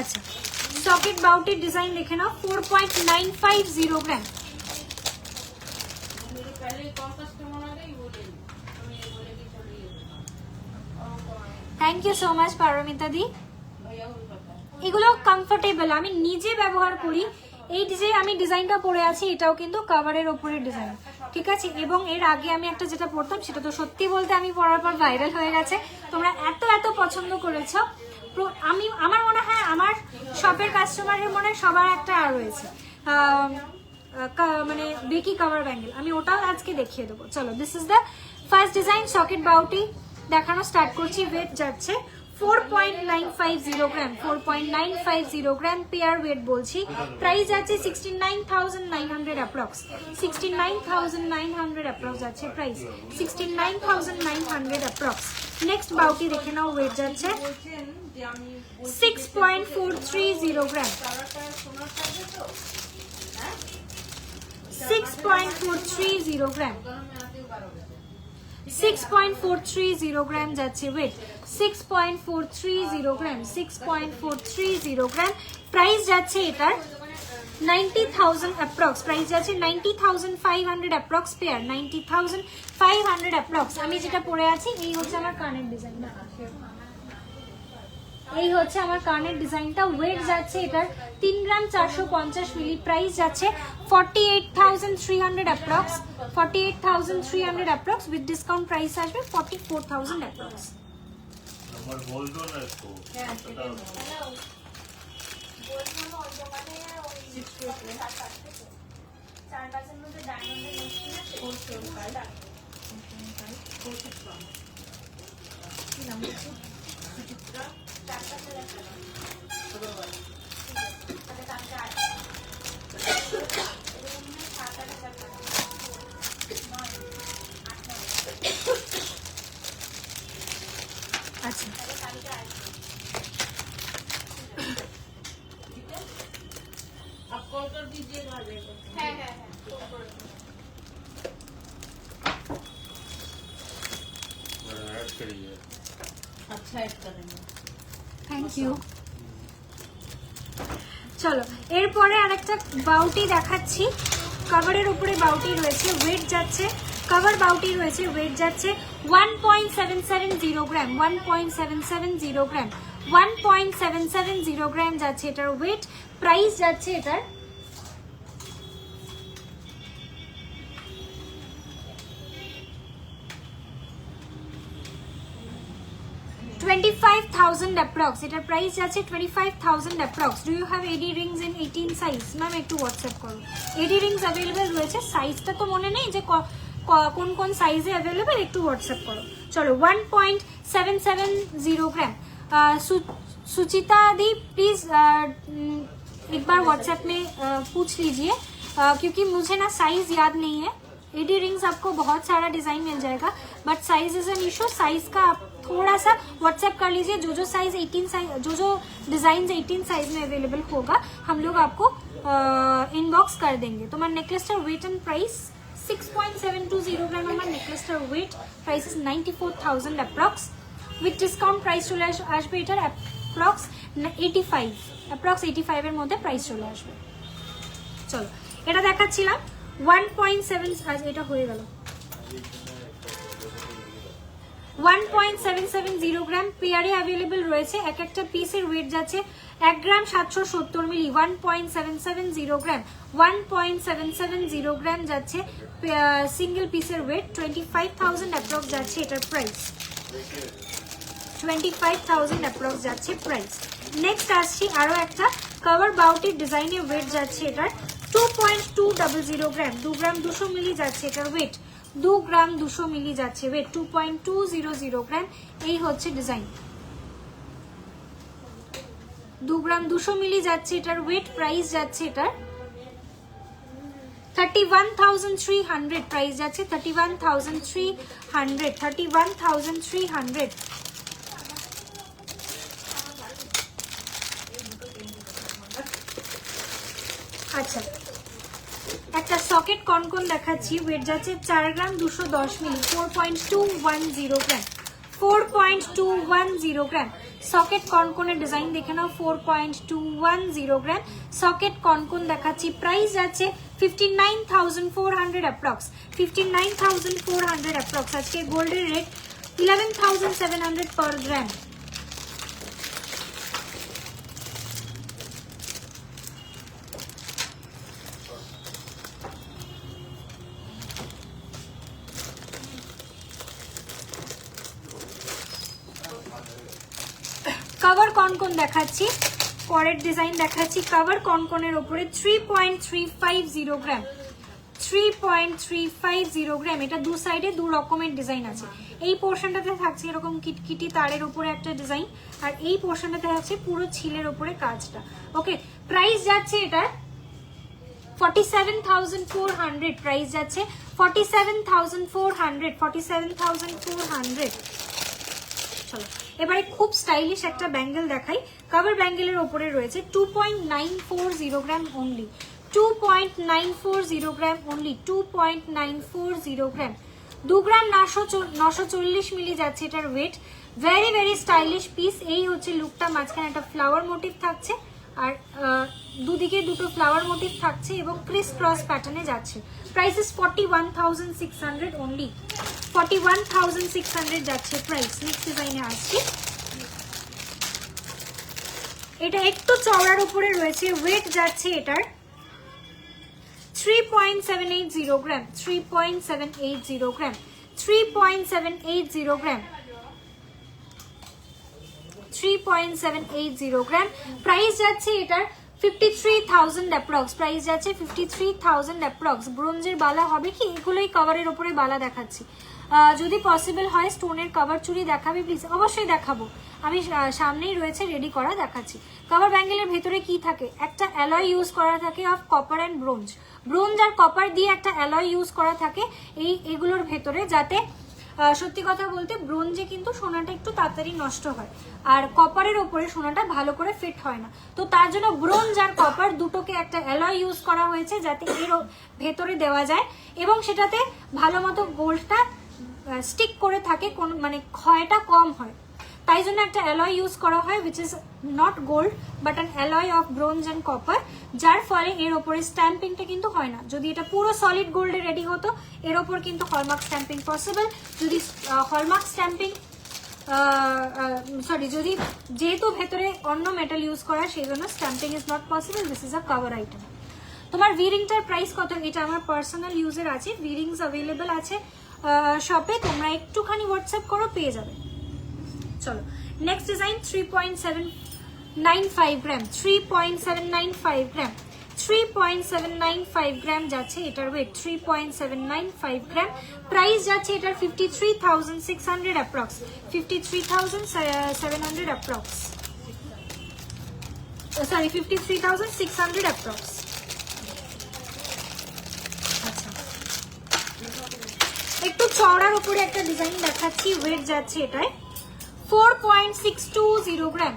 আচ্ছা, সকেট বাউটির ডিজাইন দেখে নাও। 4.950 gram. Thank you so much Paromita di. এগুলো কমফোর্টেবল, আমি নিজে ব্যবহার করি। এই যে আমি ডিজাইনটা পরে আছি, এটাও কিন্তু কভারের ওপরের ডিজাইন, ঠিক আছে? এবং এর আগে আমি একটা যেটা পরতাম, সেটা তো সত্যি বলতে আমি পরার পর ভাইরাল হয়ে গেছে। তোমরা এত এত পছন্দ করেছো। আমার মনে হয় আমার শপের কাস্টমারের মনে সবার একটা রয়েছে, মানে বেকি কভার ব্যাঙ্গেল। আমি ওটাও আজকে দেখিয়ে দেবো। চলো this is the first design. Socket বাউটি দেখানো স্টার্ট করছি। ওয়েট যাচ্ছে 4.950 গ্রাম, 4.950 গ্রাম পেয়ার ওয়েট বলছি। প্রাইস যাচ্ছে 69,900 অ্যাপ্রক্স, 69,900 অ্যাপ্রক্স যাচ্ছে প্রাইস, 69,900 অ্যাপ্রক্স। নেক্সট বাউটি দেখে নাও। ওয়েট যাচ্ছে 6.430 গ্রাম, 6.430 গ্রাম, 6.430 গ্রাম যাচ্ছে ওয়েট, 6.430 গ্রাম, 6.430 গ্রাম। প্রাইস যাচ্ছে এটার 90,000 অ্যাপ্রক্স, প্রাইস যাচ্ছে 90,500 অ্যাপ্রক্স পেয়ার, 90,500 অ্যাপ্রক্স। আমি যেটা পরে আছি এই হচ্ছে আমার কানের ডিজাইন, এই হচ্ছে আমার কানের ডিজাইনটা। ওয়েট যাচ্ছে এটার 3 গ্রাম 450 মিলি। প্রাইস যাচ্ছে 48,300 approx, 48,300 approx. With discount price আসবে 44,000 অ্যাপ্রক্স। আচ্ছা, থ্যাংক ইউ। চলো এরপরে আরেকটা বাউটি দেখাচ্ছি, কভারের উপরে বাউটি রয়েছে। ওয়েট যাচ্ছে, কভার বাউটি রয়েছে, ওয়েট যাচ্ছে 1.770 গ্রাম, 1.770 গ্রাম, 1.770 গ্রাম যাচ্ছে এটার ওয়েট। প্রাইস যাচ্ছে এটার 25,000 অ্যাপ্রক্স। এটার প্রাইস যাচ্ছে 25,000 approx. Do you have AD rings in 18 size? Ma'am একটু হোয়াটসঅ্যাপ করো। এডি রিংস অ্যাভেলেবেল রয়েছে, সাইজটা তো মনে নেই যে কোন কোন সাইজে অ্যাভেলেবেল, একটু হোয়াটসঅ্যাপ করো। চলো 1.770 ग्राम। सुचिता दी प्लीज एक बार व्हाट्सएप में पूछ लीजिए, क्योंकि मुझे ना साइज याद नहीं है। एडी रिंग्स आपको बहुत सारा डिजाइन मिल जाएगा, but size is an issue. Size का आप थोड़ा सा व्हाट्सएप कर लीजिए। जो साइज 18 साइज, जो डिजाइन 18 साइज में अवेलेबल होगा हम लोग आपको इनबॉक्स कर देंगे। तो हमारा नेकलेसটার वेट एंड प्राइस 6.720 গ্রাম। আমার নেকলেসটার weight price is 94,000 approx. With discount price চলে আসবে এটার অ্যাপ্রক্স 85, অ্যাপ্রক্স 85 এর মধ্যে প্রাইস চলে আসবে। চলো এটা দেখাচ্ছিলাম 1.7, এটা হয়ে গেল 1.770 গ্রাম পেয়ারে অ্যাভেলেবল রয়েছে। এক একটা পিসের ওয়েট যাচ্ছে 1 গ্রাম 770 মিলি। 1.770 গ্রাম, 1.770 গ্রাম যাচ্ছে সিঙ্গেল পিসের ওয়েট। 25,000 অ্যাপ্রক্স যাচ্ছে এটার প্রাইস, 25,000 অ্যাপ্রক্স যাচ্ছে প্রাইস। নেক্সট আসছি আরো একটা কভার বাউটির ডিজাইনের ওয়েট যাচ্ছে এটার 2.200 গ্রাম, 2 গ্রাম 200 মিলি যাচ্ছে এটার ওয়েট, 2 গ্রাম 200 মিলি যাচ্ছে ওয়েট, 2.200 গ্রাম। এই হচ্ছে ডিজাইন, 2 গ্রাম 200 মিলি যাচ্ছে এটার ওয়েট। প্রাইস যাচ্ছে এটার 31,300, প্রাইস যাচ্ছে 31,300, 31,300। আচ্ছা একটা সকেট কনকন দেখাচ্ছি, ওয়েট যাচ্ছে 4 গ্রাম 210 মিলি, 4.210 গ্রাম, 4.210 গ্রাম। সকেট কনকনের ডিজাইন দেখে নাও, 4.210 গ্রাম সকেট কনকন দেখাচ্ছি। প্রাইস যাচ্ছে 59,400 অ্যাপ্রক্স, 59,400 অ্যাপ্রক্স। আজকে গোল্ডের রেট 11,700 পার গ্রাম। কভার কনকন দেখাচ্ছি, পরের ডিজাইন দেখাচ্ছি কভার কনকনের উপরে 3.350 গ্রাম, 3.350 গ্রাম। এটা দু সাইডে দু রকমের ডিজাইন আছে। এই পোর্শনটাতে থাকছে এরকম কিটকিটি তারের উপরে একটা ডিজাইন, আর এই পোর্শনটাতে থাকছে পুরো ছিলের উপরে কাজটা। ওকে, প্রাইস যাচ্ছে এটার 47,400, প্রাইস যাচ্ছে 47,400, 47,400। চলো এবারে খুব স্টাইলিশ একটা ব্যাঙ্গেল দেখাই। কভার ব্যাঙ্গেলের ওপরে রয়েছে 2.940 গ্রাম অনলি, 2.940 গ্রাম অনলি, 2.940 গ্রাম, 2 গ্রাম 940 মিলি যাচ্ছে এটার weight. Very very stylish piece. এই হচ্ছে লুকটা, মাঝখানে একটা ফ্লাওয়ার মোটিভ থাকছে আর দুদিকে দুটো ফ্লাওয়ার মোটিভ থাকছে এবং ক্রিস ক্রস প্যাটার্নে যাচ্ছে। প্রাইস ইস 41,600 অনলি, 41,600 যাচ্ছে প্রাইস। নেক্সট ডিজাইনে আসছি। এটা একটু চওড়ার উপরে রয়েছে, ওয়েট যাচ্ছে এটার 3.780 গ্রাম, 3.780 গ্রাম, 3.780 গ্রাম, 3.780 গ্রাম। প্রাইস যাচ্ছে এটার 53,000 অ্যাপ্রক্স, প্রাইস যাচ্ছে 53,000 অ্যাপ্রক্স। ব্রোঞ্জের বালা হবে কি? এগুলোই কভারের ওপরে বালা দেখাচ্ছি। যদি পসিবল হয় স্টোনের কভার চুড়ি দেখাবে প্লিজ। অবশ্যই দেখাবো, আমি সামনেই রয়েছে রেডি করা, দেখাচ্ছি। কভার ব্যাঙ্গেলের ভেতরে কি থাকে? একটা অ্যালয় ইউজ করা থাকে of copper and bronze. Bronze আর কপার দিয়ে একটা অ্যালয় ইউজ করা থাকে এগুলোর ভেতরে, যাতে সত্যি কথা বলতে ব্রোঞ্জে কিন্তু সোনাটা একটু তাড়াতাড়ি নষ্ট হয় আর কপারের ওপরে সোনাটা ভালো করে ফিট হয় না। তো তার জন্য ব্রোঞ্জ আর কপার দুটোকে একটা অ্যালয় ইউজ করা হয়েছে যাতে এর ভেতরে দেওয়া যায় এবং সেটাতে ভালো মতো গোল্ডটা স্টিক করে থাকে, কোন মানে ক্ষয়টা কম হয়। তাই জন্য একটা অ্যালয় ইউজ করা হয় which is not gold but an alloy of bronze and copper, যার ফলে এর ওপরে স্ট্যাম্পিংটা কিন্তু হয় না। যদি এটা পুরো সলিড গোল্ডে রেডি হতো এর ওপর কিন্তু হলমার্ক স্ট্যাম্পিং পসিবল। যদি হলমার্ক স্ট্যাম্পিং যদি যেহেতু ভেতরে অন্য মেটাল ইউজ করা সেই জন্য stamping is not possible. This is a cover item. তোমার ভিরিংটার প্রাইস কত? এটা আমার পার্সোনাল ইউজের আছে, ভিরিংস অ্যাভেলেবেল আছে শপে, তোমরা একটুখানি হোয়াটসঅ্যাপ করো পেয়ে যাবে। চলো নেক্সট ডিজাইন 3.795 গ্রাম, 3.795 গ্রাম, 3.795 গ্রাম যাচ্ছে এটার ওয়েট, 3.795 গ্রাম। প্রাইস যাচ্ছে এটার 53,600 অ্যাপ্রক্স, 53,700 অ্যাপ্রক্স, সরি 53,600 অ্যাপ্রক্স। আচ্ছা, একটু চওড়ার উপরে একটা ডিজাইন দেখাচ্ছি, ওয়েট যাচ্ছে এটায় 4.620 গ্রাম,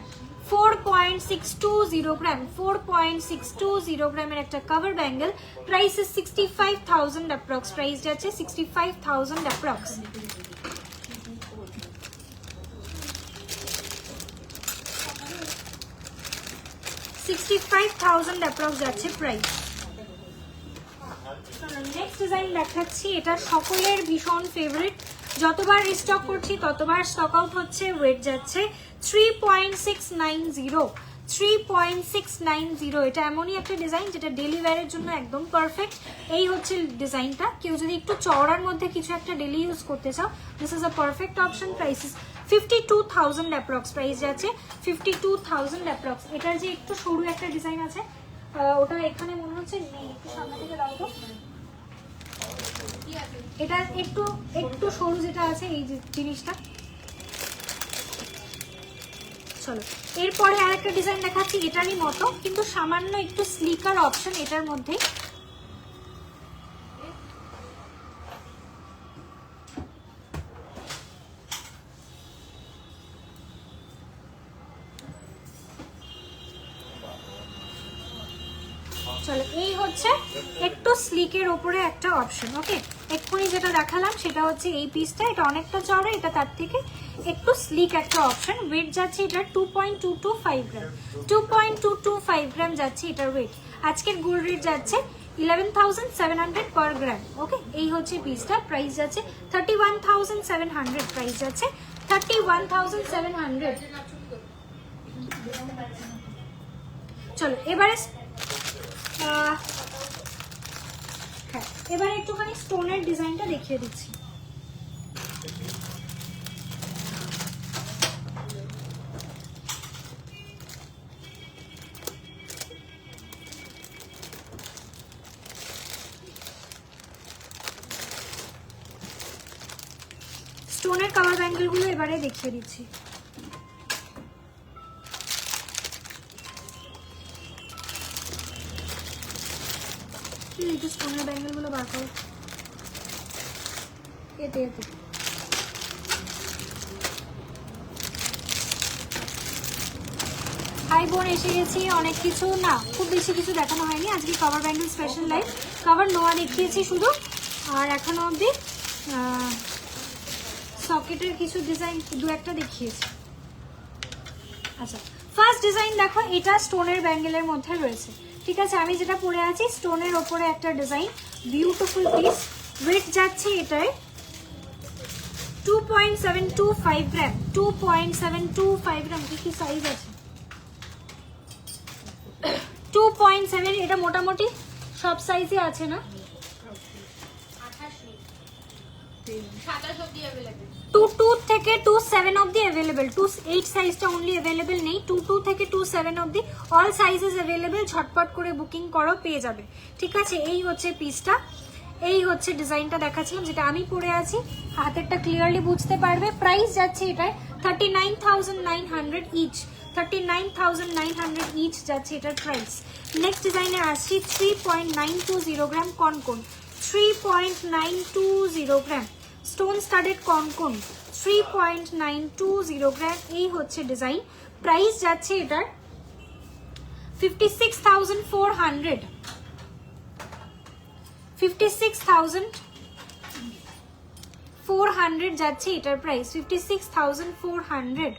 4.620 গ্রাম, 4.620 গ্রামের একটা cover bangle. Price is 65,000 approx, price যাচ্ছে 65,000 অ্যাপ্রক্স। $65,000 অ্যাপ্রক্স যাচ্ছে প্রাইস। নেক্সট ডিজাইন দেখাচ্ছি, এটা সকলের ভীষণ ফেভারিট, যতবার রিস্টক করছি ততবার স্টক আউট হচ্ছে। ওয়েট যাচ্ছে 3.690, 3.690। এটা এমনই একটা ডিজাইন যেটা ডেলি ওয়্যারের জন্য একদম পারফেক্ট। এই হচ্ছে ডিজাইনটা, কেউ যদি একটু চওড়ার মধ্যে কিছু একটা ডেলি ইউজ করতে চাও this is a perfect option. Price is 52,000 approx, price যাচ্ছে 52,000 অ্যাপ্রক্স। এটার যে একটু সরু একটা ডিজাইন আছে ওটা এখানে মনে হচ্ছে নেই, একটু সামনে থেকে দাও তো। এটা একটু একটু সরু যেটা আছে এই জিনিসটা। চলো এরপরে আরেকটা ডিজাইন দেখাচ্ছি, এটারই মতো কিন্তু সামান্য একটু স্লিকার অপশন এটার মধ্যে। চলো এই হচ্ছে একটু স্লিকের উপরে একটা অপশন। ওকে, এক্ষুনি যেটা দেখালাম সেটা হচ্ছে এই পিসটা, এটা অনেকটা চওড়া, এটা তার থেকে একটু স্লিক একটা অপশন। ওয়েট যাচ্ছে এটার 2.225 গ্রাম, 2.225 গ্রাম যাচ্ছে এটার ওয়েট। আজকের গোল্ড রেট যাচ্ছে 11,700 পার গ্রাম। ওকে, এই হচ্ছে পিসটা, প্রাইস যাচ্ছে 31,700, প্রাইস যাচ্ছে 31,700। চলো এবারে হ্যাঁ, এবার একটুখানি স্টোনের ডিজাইনটা দেখিয়ে দিচ্ছি। স্টোনের কভার ব্যাঙ্গেলগুলো এবারে দেখিয়ে দিচ্ছি। একটু স্টোনের ব্যাঙ্গেলগুলো বার করো, এতে এতে হাই বোন এসে গেছি, অনেক কিছু না, খুব বেশি কিছু দেখানো হয়নি আজকে cover bangle special live. Cover নোয়া দেখিয়েছি শুধু, আর এখনো অবধি সকেটের কিছু ডিজাইন দু একটা দেখিয়েছি। আচ্ছা, ফার্স্ট ডিজাইন দেখো, এটা স্টোনের ব্যাঙ্গেলের মধ্যে রয়েছে, ঠিক আছে। আমি যেটা পরে আছি স্টোনের ওপরে একটা ডিজাইন, বিউটিফুল পিস। ওয়েট যাচ্ছে এটায় 2.725 গ্রাম, 2.725 গ্রাম। কি সাইজ আছে? 2.7। এটা মোটামুটি সব সাইজে আছে না? 22 থেকে 27 অবধি অ্যাভেলেবেল, 28 সাইজটা অনলি অ্যাভেলেবেল নেই, 22 থেকে 27 অবধি অল সাইজেস অ্যাভেলেবেল। ঝটপট করে বুকিং করো, পেয়ে যাবে, ঠিক আছে। এই হচ্ছে পিসটা, এই হচ্ছে ডিজাইনটা দেখাচ্ছিলাম যেটা আমি পরে আছি, হাতেরটা ক্লিয়ারলি বুঝতে পারবে। প্রাইস যাচ্ছে এটায় 39,900 ইচ, 39,900 ইচ যাচ্ছে এটার প্রাইস। নেক্সট ডিজাইনে আসছি 3.920 গ্রাম কনকন, 3.920 গ্রাম স্টোন স্টাডেড কনকন, 3.920 গ্রাম। এই হচ্ছে ডিজাইন, প্রাইস যাচ্ছে এটার 56,400, 56,400 যাচ্ছে এটার প্রাইস, 56,400।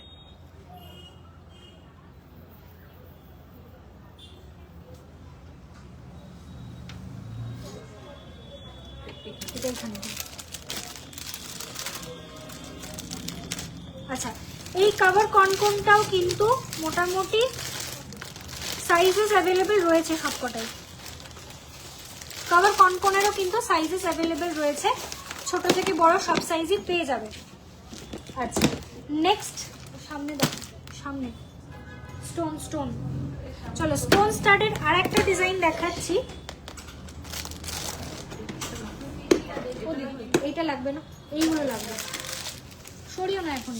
আচ্ছা, এই কভার কনকনটাও কিন্তু মোটামুটি সাইজেস অ্যাভেলেবেল রয়েছে সবকটাই। কভার কনকনেরও কিন্তু সাইজেস অ্যাভেলেবেল রয়েছে, ছোট থেকে বড় সব সাইজই পেয়ে যাবে। আচ্ছা, নেক্সট সামনে দেখো, সামনে স্টোন স্টোন। চলো, স্টোন স্টাডেড আর একটা ডিজাইন দেখাচ্ছি। এইটা লাগবে না, এইগুলো লাগবে, সরিও না এখন।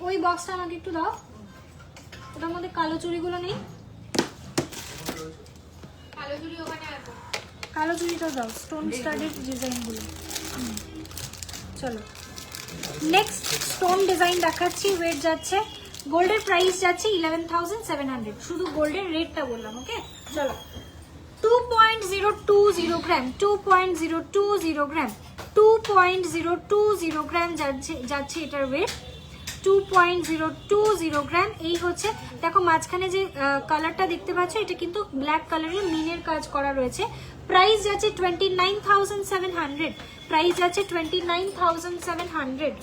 ওই বক্সটা আমাকে একটু দাও, ওটার মধ্যে কালো চুড়িগুলো নেই, কালো চুড়িটা দাও, স্টোন স্টাডেড ডিজাইনগুলো। চলো, নেক্সট স্টোন ডিজাইন দেখাচ্ছি। ওয়েট যাচ্ছে, গোল্ডের প্রাইস যাচ্ছে 11,700, শুধু গোল্ডের রেটটা বললাম, ওকে। চলো, 2.020 গ্রাম, 2.020 গ্রাম, 2.020 গ্রাম যাচ্ছে এটার ওয়েট, 2.020 গ্রাম। এই হচ্ছে, দেখো মাঝখানে যে কালারটা দেখতে পাচ্ছ, এটা কিন্তু ব্ল্যাক কালারের মিনের কাজ করা রয়েছে। প্রাইস যাচ্ছে 29,700, প্রাইস যাচ্ছে 29,700।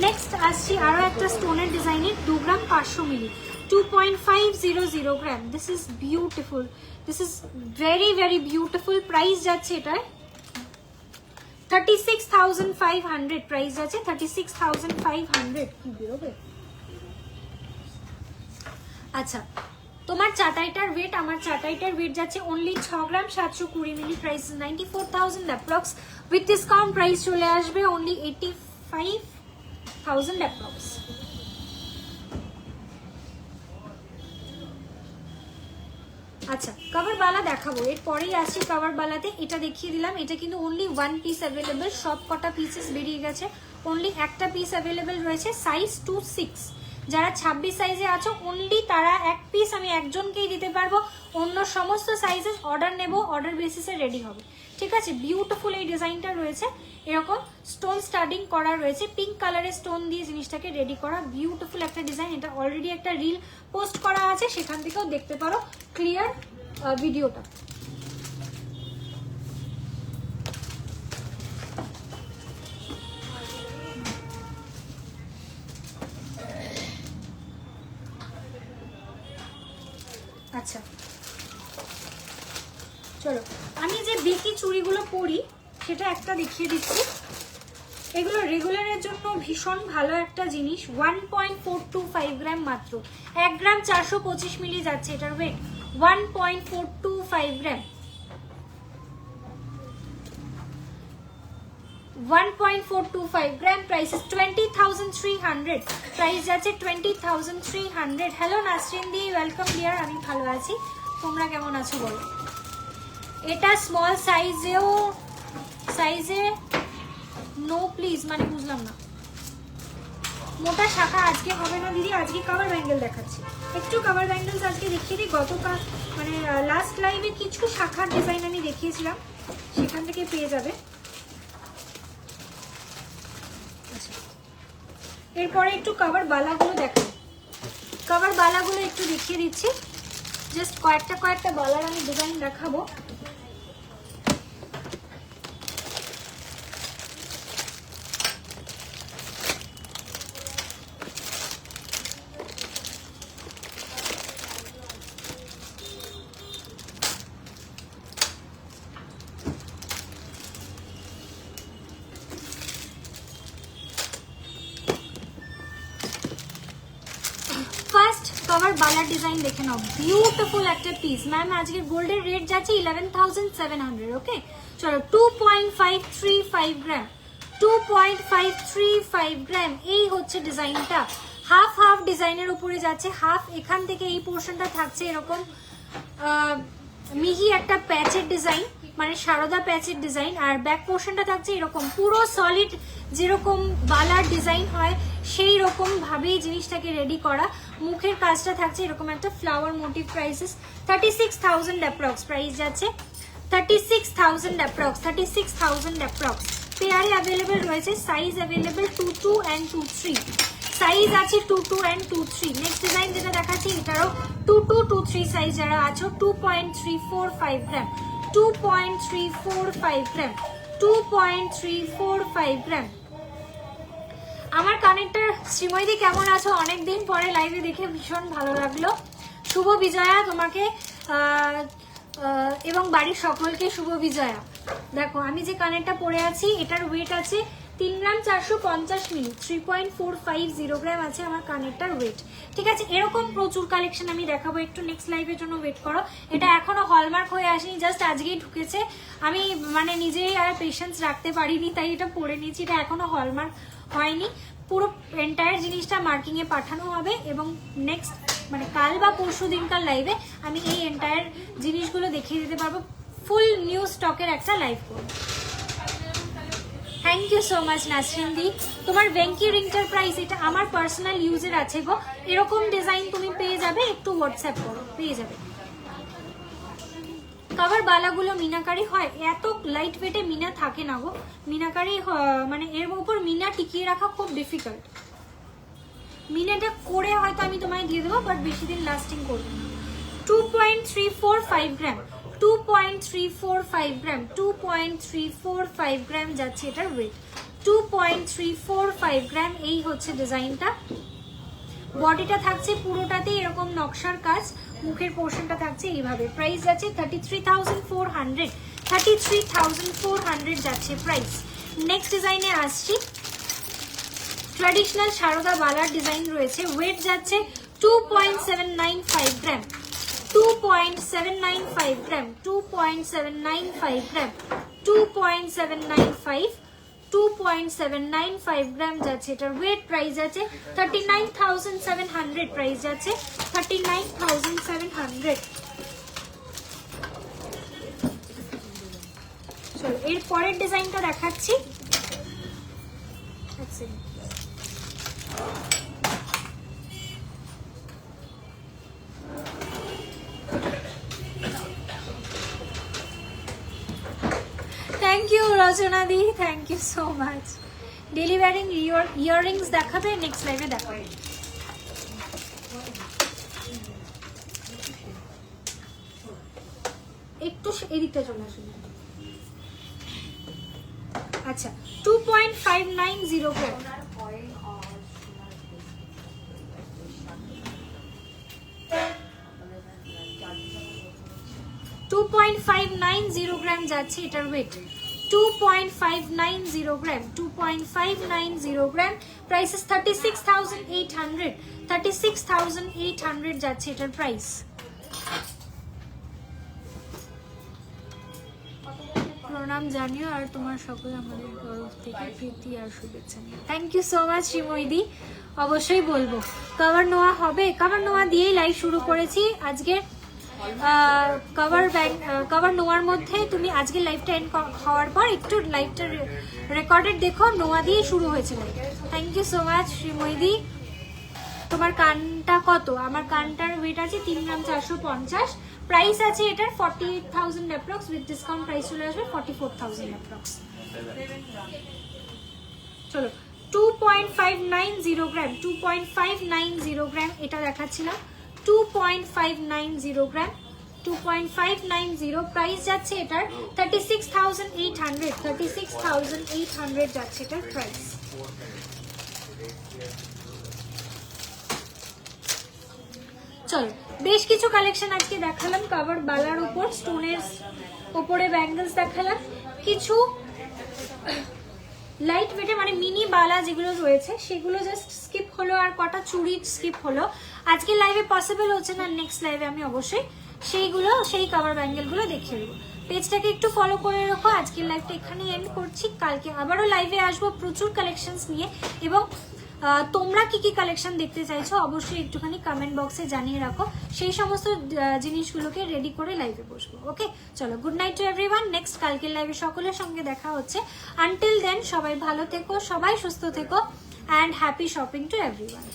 নেক্সট আসছি আরো একটা স্টোনের ডিজাইনের 2 gram 500 milli, 2.500 gram. This is beautiful, this is very very beautiful. Price যাচ্ছে এটার 36,500, প্রাইস যাচ্ছে 36,500। কি বেরোবে? আচ্ছা, তোমার চাটাইটার ওয়েট, আমার চাটাইটার ওয়েট যাচ্ছে only 6 gram 720 milli, price 94,000 approx. With discount price চলে আসবে অনলি 85,000 অ্যাপ্রক্স। আচ্ছা, কভার বালা দেখাবো, এরপরেই আসছি কভার বালাতে। এটা দেখিয়ে দিলাম, এটা কিন্তু অনলি 1 পিস অ্যাভেলেবেল, সব কটা পিসেস বেরিয়ে গেছে, অনলি একটা পিস অ্যাভেলেবেল রয়েছে, সাইজ 2-6। যারা 26 সাইজে আছো অনলি তারা এক পিস আমি একজনকেই দিতে পারবো, অন্য সমস্ত সাইজেস অর্ডার নেব, অর্ডার বেসিসে রেডি হবে, ঠিক আছে। বিউটিফুল এই ডিজাইনটা রয়েছে, এরকম স্টোন স্টাডিং করা রয়েছে, পিঙ্ক কালারের স্টোন দিয়ে জিনিসটাকে রেডি করা, বিউটিফুল একটা ডিজাইন। এটা অলরেডি একটা রিল পোস্ট করা আছে, সেখান থেকেও দেখতে পারো ক্লিয়ার ভিডিওটা। আচ্ছা, চলো, আমি যে বেকি চুড়িগুলো পরি সেটা একটা দেখিয়ে দিচ্ছি। এগুলো রেগুলারের জন্য ভীষণ ভালো একটা জিনিস। 1.425 গ্রাম মাত্র, 1 গ্রাম 425 মিলি যাচ্ছে এটার ওয়েট, 1.425 গ্রাম, 1.425 গ্রাম। প্রাইস 20,300, প্রাইস যাচ্ছে 20,300। হ্যালো নাসরিন দি, ওয়েলকাম ডিয়ার। আমি ভালো আছি, তোমরা কেমন আছো বলো? এটা স্মল সাইজে নো প্লিজ, মানে বুঝলাম না। মোটা শাখা আজকে হবে না দিদি, আজকে কভার ব্যাঙ্গেল দেখাচ্ছি। একটু কভার ব্যাঙ্গেলস আজকে দেখিয়ে দিই। গতকাল মানে লাস্ট লাইভে কিছু শাখার ডিজাইন আমি দেখিয়েছিলাম, সেখান থেকে পেয়ে যাবে। আচ্ছা, এরপরে একটু কভার বালাগুলো দেখো। কভার বালাগুলো একটু দেখিয়ে দিচ্ছি, জাস্ট কয়েকটা বালার আমি ডিজাইন দেখাবো। ফার্স্ট কভার বালার ডিজাইন দেখে নাও, বিউটিফুল একটা পিস। ম্যাম আজকে গোল্ডের রেট যাচ্ছে 11,700। ওকে চলো, 2.535 গ্রাম, 2.535 গ্রাম। এই হচ্ছে ডিজাইনটা, হাফ হাফ ডিজাইনের উপরে যাচ্ছে। হাফ এখান থেকে এই পোর্শনটা থাকছে এরকম মিহি একটা প্যাচের ডিজাইন, মানে সারদা প্যাচের ডিজাইন, আর ব্যাক পোর্শনটা থাকছে এরকম পুরো সলিড, যেরকম বালার ডিজাইন হয় সেই রকম ভাবেই জিনিসটাকে রেডি করা। মুখের কাজটা থাকছে এরকম একটা flower motive. Prices 36,000 approx price যাচ্ছে, 36,000 অ্যাপ্রক্স, 36,000 অ্যাপ্রক্স। পেয়ারে অ্যাভেলেবেল রয়েছে, সাইজ অ্যাভেলেবেল 22 and 23, সাইজ আছে 22 and 23। নেক্সট ডিজাইন যেটা দেখাচ্ছি এটারও 22, 23 সাইজ যারা আছো, 2.345 গ্রাম, 2.345 গ্রাম, 2.345 গ্রাম। আমার কানেক্টর শ্রীময়দি কেমন আছো? অনেকদিন পরে লাইভে দেখে ভীষণ ভালো লাগলো। শুভ বিজয়া তোমাকে এবং বাড়ির সকলকে শুভ বিজয়া। দেখো আমি যে কানেরটা পরে আছি এটার ওয়েট আছে 3 গ্রাম 450 মিলি, 3.450 গ্রাম আছে আমার কানেরটার ওয়েট। ঠিক আছে, এরকম প্রচুর কালেকশন আমি দেখাবো, একটু নেক্সট লাইভের জন্য ওয়েট করো। এটা এখনো হলমার্ক হয়ে আসেনি, জাস্ট আজকেই ঢুকেছে। আমি মানে নিজেই আর পেশেন্স রাখতে পারিনি, তাই এটা পরে নিয়েছি। এটা এখনো হলমার্ক হয়নি, পুরো এন্টায়ার জিনিসটা মার্কিং এ পাঠানো হবে এবং নেক্সট মানে কাল বা পরশু দিনকার লাইভে আমি এই এন্টায়ার জিনিসগুলো দেখিয়ে দিতে পারবো। ফুল নিউ স্টকের একটা লাইভ করব। Thank you so much Nasrin di. তোমার ভেঙ্কি রিংটার প্রাইস, এটা আমার পার্সোনাল ইউজের আছে গো। এরকম ডিজাইন তুমি পেয়ে যাবে, একটু হোয়াটসঅ্যাপ করো, পেয়ে যাবে। কভার বালাগুলো মিনাকারি হয়, এত লাইট ওয়েটে মিনা থাকে না গো। মিনাকারি মানে এর উপর মিনা টিকিয়ে রাখা খুব ডিফিকাল্ট। মিনাটা করে হয়তো আমি তোমায় দিয়ে দেবো, বাট বেশি দিন লাস্টিং করবে না। 2.345 গ্রাম, 2.345 গ্রাম, 2.345 গ্রাম যাচ্ছে এটার ওয়েট, 2.345 গ্রাম। এই হচ্ছে ডিজাইনটা। বডিটা থাকছে পুরোটাতে এরকম নকশার কাজ, মুখের পোর্শনটা থাকছে এইভাবে। প্রাইস যাচ্ছে 33,400, 33,400 যাচ্ছে প্রাইস। নেক্সট ডিজাইনে আসছি, ট্র্যাডিশনাল সারদা বালার ডিজাইন রয়েছে। ওয়েট যাচ্ছে 2.795 গ্রাম, 2.795 গ্রাম, 2.795 গ্রাম, 2.795, 2.795 গ্রাম যাচ্ছে এটার ওয়েট। প্রাইস আছে 39,700, প্রাইস যাচ্ছে 39,700। চলো এর পরের ডিজাইনটা দেখাচ্ছি। Thank you Rachana di, thank you so much. Delivering earrings দেখাবে, নেক্সট লাইভে দেখাবে। একটু এদিকটা চলে আসুন। আচ্ছা, 2.590 গ্রাম, 2.590 গ্রাম যাচ্ছে এটার ওয়েট, 2.590 গ্রাম, 2.590 গ্রাম। প্রাইসেস 36,800, 36,800 যাচ্ছে এটার প্রাইস। প্রণাম জানিও আর তোমার সকল আমাদের তরফ থেকে প্রীতি আর শুভেচ্ছা নিও। থ্যাংক ইউ সো মাচ শ্রীময়দি, অবশ্যই বলবো। কভার নোয়া হবে, কভার নোয়া দিয়েই লাইভ শুরু করেছি আজকে। কভার কভার নোয়ার মধ্যে তুমি আজকে লাইভটা এন্ড হওয়ার পর একটু লাইভটা রেকর্ডেড দেখো, নোয়া দিয়ে শুরু হয়েছিল। থ্যাংক ইউ সো মাচ শ্রীময়দি। তোমার কানটা কত? আমার কানটার ওয়েট আছে 3 গ্রাম 450, প্রাইস আছে এটার 48,000 অ্যাপ্রক্স, উইথ ডিসকাউন্ট প্রাইস চলে আসবে 44,000 অ্যাপ্রক্স। চলো 2.590 গ্রাম, 2.590 গ্রাম এটা দেখাচ্ছিলাম, 2.590 গ্রাম, 2.590 প্রাইস যাচ্ছে এটার 36,800, 36,800 যাচ্ছে এটার প্রাইস। চলো বেশ কিছু কালেকশন আজকে দেখালাম, কভার বালার উপর স্টোনের উপরে ব্যাঙ্গেলস দেখালাম, কিছু লাইট ওয়েটে মানে মিনি বালা যেগুলো রয়েছে সেগুলো জাস্ট স্কিপ হলো, আর কটা চুড়ি স্কিপ হলো। আজকে লাইভে পসিবল হচ্ছে না, নেক্সট লাইভে আমি অবশ্যই সেই কভার ব্যাঙ্গেলগুলো দেখিয়ে দেবো। পেজটাকে একটু ফলো করে রাখো। আজকের লাইভটা এখানেই এন্ড করছি, কালকে আবারও লাইভে আসবো প্রচুর কালেকশনস নিয়ে, এবং তোমরা কি কি কালেকশন দেখতে চাইছো অবশ্যই একটুখানি কমেন্ট বক্সে জানিয়ে রাখো, সেই সমস্ত জিনিসগুলোকে রেডি করে লাইভে বসবো। ওকে, চলো good night to everyone. Next কালকের লাইভে সকলের সঙ্গে দেখা হচ্ছে। আনটিল দেন সবাই ভালো থেকো, সবাই সুস্থ থেকো, and happy shopping to everyone.